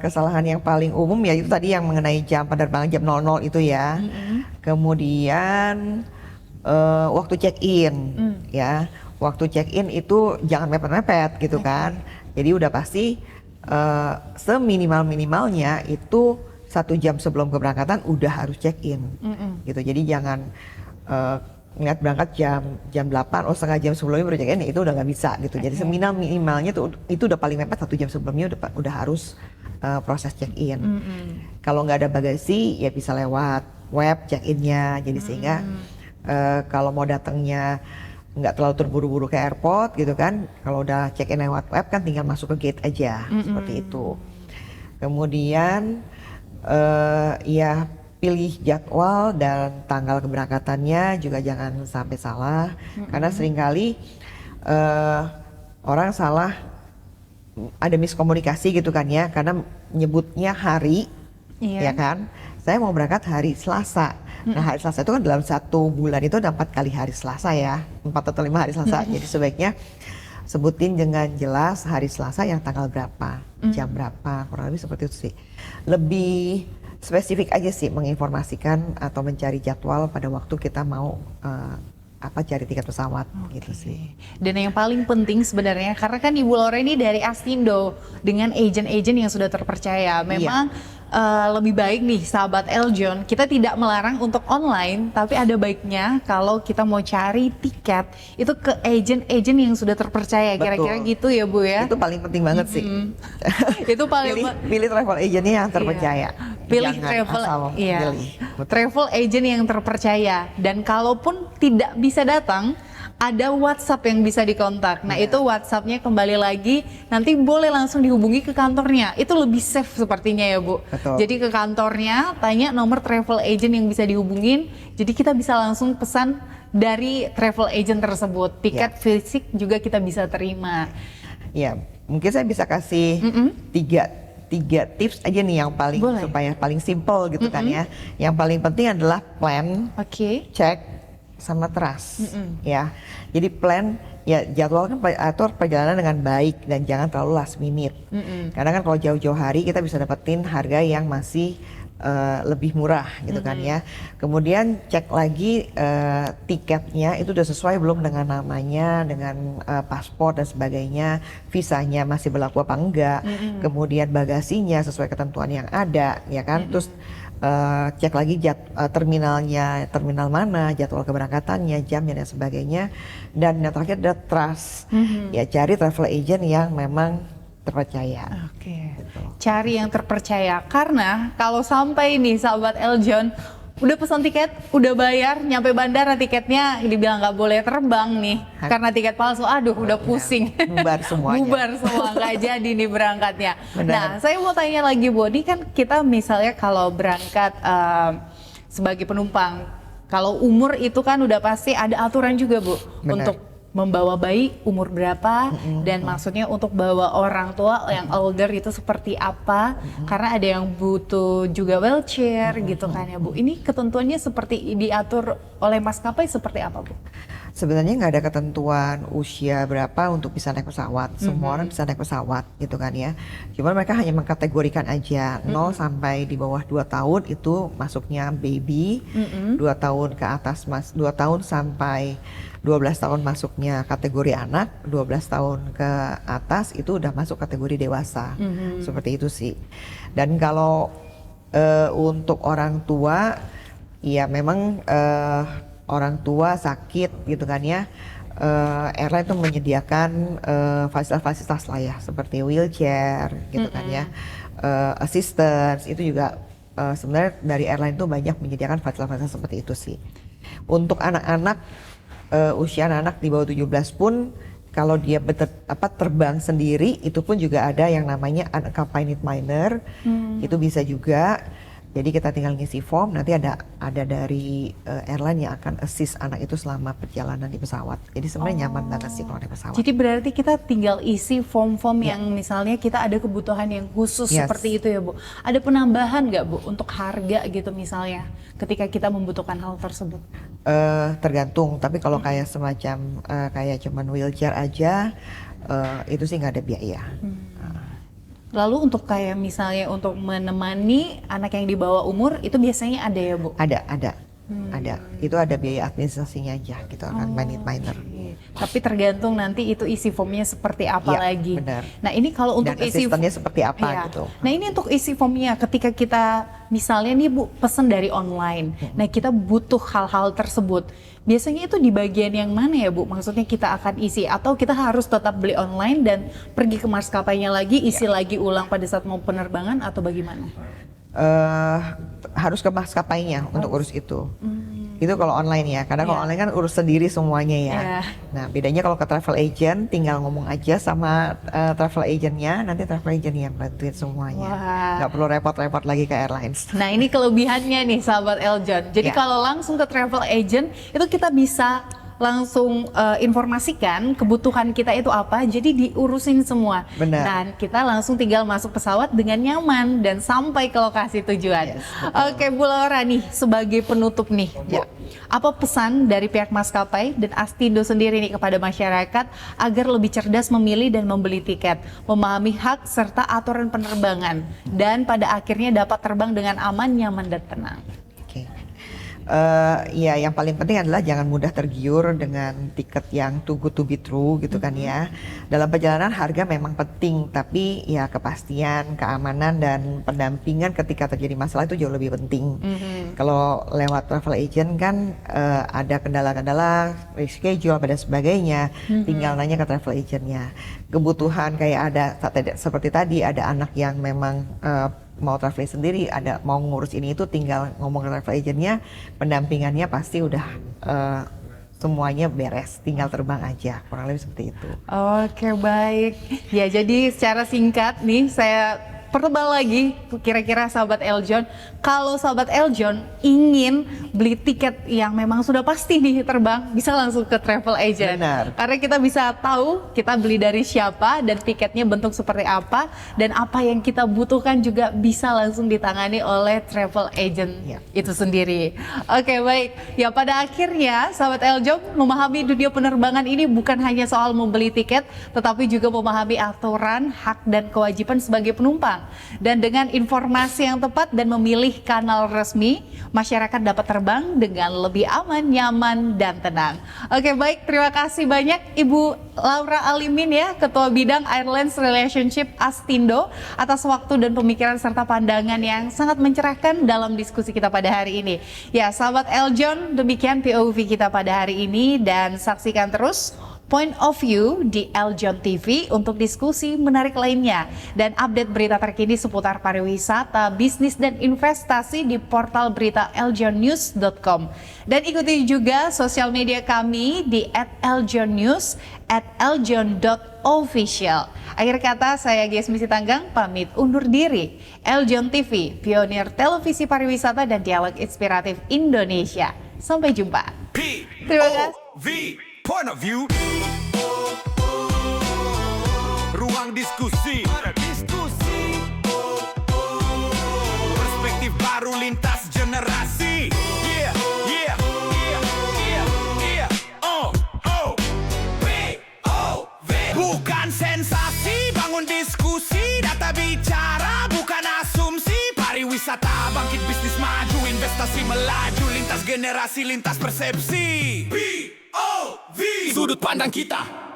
Kesalahan yang paling umum ya itu tadi yang mengenai jam penerbangan jam 00 itu ya. Kemudian waktu check-in ya. Waktu check-in itu jangan mepet-mepet gitu kan. Jadi udah pasti seminimal-minimalnya itu 1 jam sebelum keberangkatan udah harus check-in gitu. Jadi jangan ngeliat berangkat jam 8, setengah jam sebelumnya baru check-in, itu udah nggak bisa gitu. Jadi seminimalnya itu udah paling mepet 1 jam sebelumnya udah harus proses check-in. Kalau nggak ada bagasi ya bisa lewat web check-innya. Jadi sehingga kalau mau datangnya nggak terlalu terburu-buru ke airport gitu kan. Kalau udah check-in lewat web kan tinggal masuk ke gate aja seperti itu. Kemudian ya pilih jadwal dan tanggal keberangkatannya juga jangan sampai salah, karena seringkali orang salah, ada miskomunikasi gitu kan ya, karena nyebutnya hari, ya kan, saya mau berangkat hari Selasa. Nah hari Selasa itu kan dalam 1 bulan itu ada 4 kali hari Selasa ya, 4 atau 5 hari Selasa, jadi sebaiknya sebutin dengan jelas hari Selasa yang tanggal berapa, jam berapa, kurang lebih seperti itu sih. Lebih spesifik aja sih menginformasikan atau mencari jadwal pada waktu kita mau cari tiket pesawat gitu sih. Dan yang paling penting sebenarnya karena kan Ibu Laura ini dari Astindo dengan agent-agent yang sudah terpercaya. Memang lebih baik nih sahabat Eljon, kita tidak melarang untuk online, tapi ada baiknya kalau kita mau cari tiket itu ke agen-agen yang sudah terpercaya. Kira-kira gitu ya Bu ya. Itu paling penting banget sih. Itu paling pilih travel agentnya yang terpercaya. Pilih Jangan travel, asal pilih. travel agent yang terpercaya. Dan kalaupun tidak bisa datang, ada WhatsApp yang bisa dikontak. Nah itu WhatsAppnya kembali lagi, nanti boleh langsung dihubungi ke kantornya. Itu lebih safe sepertinya ya Bu. Betul. Jadi ke kantornya, tanya nomor travel agent yang bisa dihubungin. Jadi kita bisa langsung pesan dari travel agent tersebut. Tiket fisik juga kita bisa terima. Ya, mungkin saya bisa kasih tiga tips aja nih yang paling supaya paling simple gitu kan ya. Yang paling penting adalah plan, check, sama trust ya. Jadi plan ya, jadwalkan atur perjalanan dengan baik dan jangan terlalu last minute. Karena kan kalau jauh-jauh hari kita bisa dapetin harga yang masih lebih murah gitu kan ya. Kemudian cek lagi tiketnya itu udah sesuai belum dengan namanya, dengan paspor dan sebagainya, visanya masih berlaku apa enggak. Kemudian bagasinya sesuai ketentuan yang ada ya kan. Terus cek lagi terminalnya, terminal mana, jadwal keberangkatannya, jamnya dan sebagainya. Dan yang terakhir adalah trust. Ya, cari travel agent yang memang terpercaya. Gitu. Cari yang terpercaya, karena kalau sampai nih sahabat Eljon udah pesan tiket, udah bayar, nyampe bandara tiketnya dibilang nggak boleh terbang nih karena tiket palsu, aduh udah pusing. Bubar semuanya. Bubar semua, nggak jadi nih berangkatnya. Benar. Nah, saya mau tanya lagi Bu, ini kan kita misalnya kalau berangkat sebagai penumpang, kalau umur itu kan udah pasti ada aturan juga Bu. Benar. Untuk membawa bayi umur berapa, dan maksudnya untuk bawa orang tua yang older itu seperti apa, karena ada yang butuh juga wheelchair gitu kan ya Bu. Ini ketentuannya seperti diatur oleh maskapai seperti apa Bu? Sebenarnya nggak ada ketentuan usia berapa untuk bisa naik pesawat. Semua orang bisa naik pesawat gitu kan ya. Cuman mereka hanya mengkategorikan aja 0 sampai di bawah 2 tahun itu masuknya baby, 2 tahun ke atas 2 tahun sampai 12 tahun masuknya kategori anak, 12 tahun ke atas itu udah masuk kategori dewasa. Seperti itu sih. Dan kalau untuk orang tua, ya memang orang tua sakit gitu kan ya, airline itu menyediakan fasilitas-fasilitas lah ya, seperti wheelchair gitu kan ya, assistance itu juga sebenarnya dari airline itu banyak menyediakan fasilitas seperti itu sih. Untuk anak-anak, usia anak-anak di bawah 17 pun kalau dia terbang sendiri itu pun juga ada yang namanya unaccompanied minor, itu bisa juga. Jadi kita tinggal ngisi form, nanti ada dari airline yang akan assist anak itu selama perjalanan di pesawat. Jadi sebenarnya nyaman banget sih kalau naik pesawat. Jadi berarti kita tinggal isi form-form yang misalnya kita ada kebutuhan yang khusus seperti itu ya Bu. Ada penambahan nggak Bu untuk harga gitu misalnya ketika kita membutuhkan hal tersebut? Tergantung, tapi kalau kayak semacam kayak cuman wheelchair aja, itu sih nggak ada biaya. Lalu untuk kayak misalnya untuk menemani anak yang di bawah umur itu biasanya ada ya Bu? Ada. Itu ada biaya administrasinya aja gitu, kan minor. Tapi tergantung nanti itu isi formnya seperti apa lagi. Benar. Nah ini kalau untuk dan isi asistennya seperti apa gitu. Nah ini untuk isi formnya ketika kita misalnya nih Bu pesen dari online, nah kita butuh hal-hal tersebut. Biasanya itu di bagian yang mana ya Bu? Maksudnya kita akan isi atau kita harus tetap beli online dan pergi ke maskapainya lagi, isi lagi ulang pada saat mau penerbangan atau bagaimana? Harus ke maskapainya untuk urus itu. Itu kalau online ya, karena kalau online kan urus sendiri semuanya ya. Nah bedanya kalau ke travel agent tinggal ngomong aja sama travel agentnya, nanti travel agent yang bantuin semuanya. Nggak perlu repot-repot lagi ke airlines. Nah ini kelebihannya nih sahabat Eljon. Jadi kalau langsung ke travel agent itu kita bisa langsung informasikan kebutuhan kita itu apa, jadi diurusin semua. Benar. Dan kita langsung tinggal masuk pesawat dengan nyaman dan sampai ke lokasi tujuan. Oke Bu Laura nih sebagai penutup nih Bu, apa pesan dari pihak maskapai dan Astindo sendiri nih kepada masyarakat agar lebih cerdas memilih dan membeli tiket, memahami hak serta aturan penerbangan, dan pada akhirnya dapat terbang dengan aman, nyaman dan tenang? Ya yang paling penting adalah jangan mudah tergiur dengan tiket yang too good to be true gitu kan ya. Dalam perjalanan harga memang penting, tapi ya kepastian, keamanan dan pendampingan ketika terjadi masalah itu jauh lebih penting. Kalau lewat travel agent kan ada kendala-kendala, reschedule dan sebagainya, tinggal nanya ke travel agentnya. Kebutuhan kayak ada seperti tadi ada anak yang memang mau traveling sendiri, ada mau ngurus ini itu, tinggal ngomong ke travel agentnya, pendampingannya pasti udah semuanya beres, tinggal terbang aja, kurang lebih seperti itu. Oke, baik. Ya, jadi secara singkat nih saya pertebal lagi kira-kira sahabat Eljon, kalau sahabat Eljon ingin beli tiket yang memang sudah pasti nih terbang, bisa langsung ke travel agent. Benar. Karena kita bisa tahu kita beli dari siapa dan tiketnya bentuk seperti apa, dan apa yang kita butuhkan juga bisa langsung ditangani oleh travel agent itu sendiri. Oke, baik. Ya, pada akhirnya sahabat Eljon memahami dunia penerbangan ini bukan hanya soal membeli tiket, tetapi juga memahami aturan, hak dan kewajiban sebagai penumpang. Dan dengan informasi yang tepat dan memilih kanal resmi, masyarakat dapat terbang dengan lebih aman, nyaman, dan tenang. Oke, baik, terima kasih banyak Ibu Laura Alimin ya, Ketua Bidang Airlines Relationship Astindo, atas waktu dan pemikiran serta pandangan yang sangat mencerahkan dalam diskusi kita pada hari ini. Ya, sahabat Eljon, demikian POV kita pada hari ini, dan saksikan terus Point of View di Eljon TV untuk diskusi menarik lainnya dan update berita terkini seputar pariwisata, bisnis dan investasi di portal berita eljonnews.com. Dan ikuti juga sosial media kami di @eljonnews, @eljon.official. Akhir kata, saya Gesmi Sitanggang pamit undur diri. Eljon TV, pionir televisi pariwisata dan dialog inspiratif Indonesia. Sampai jumpa. Terima kasih. Point of View, ruang diskusi, perspektif baru lintas generasi. Bukan sensasi, bangun diskusi, data bicara, bukan asumsi. Pariwisata bangkit, bisnis maju, investasi melaju, lintas generasi, lintas persepsi. POV, sudut pandang kita.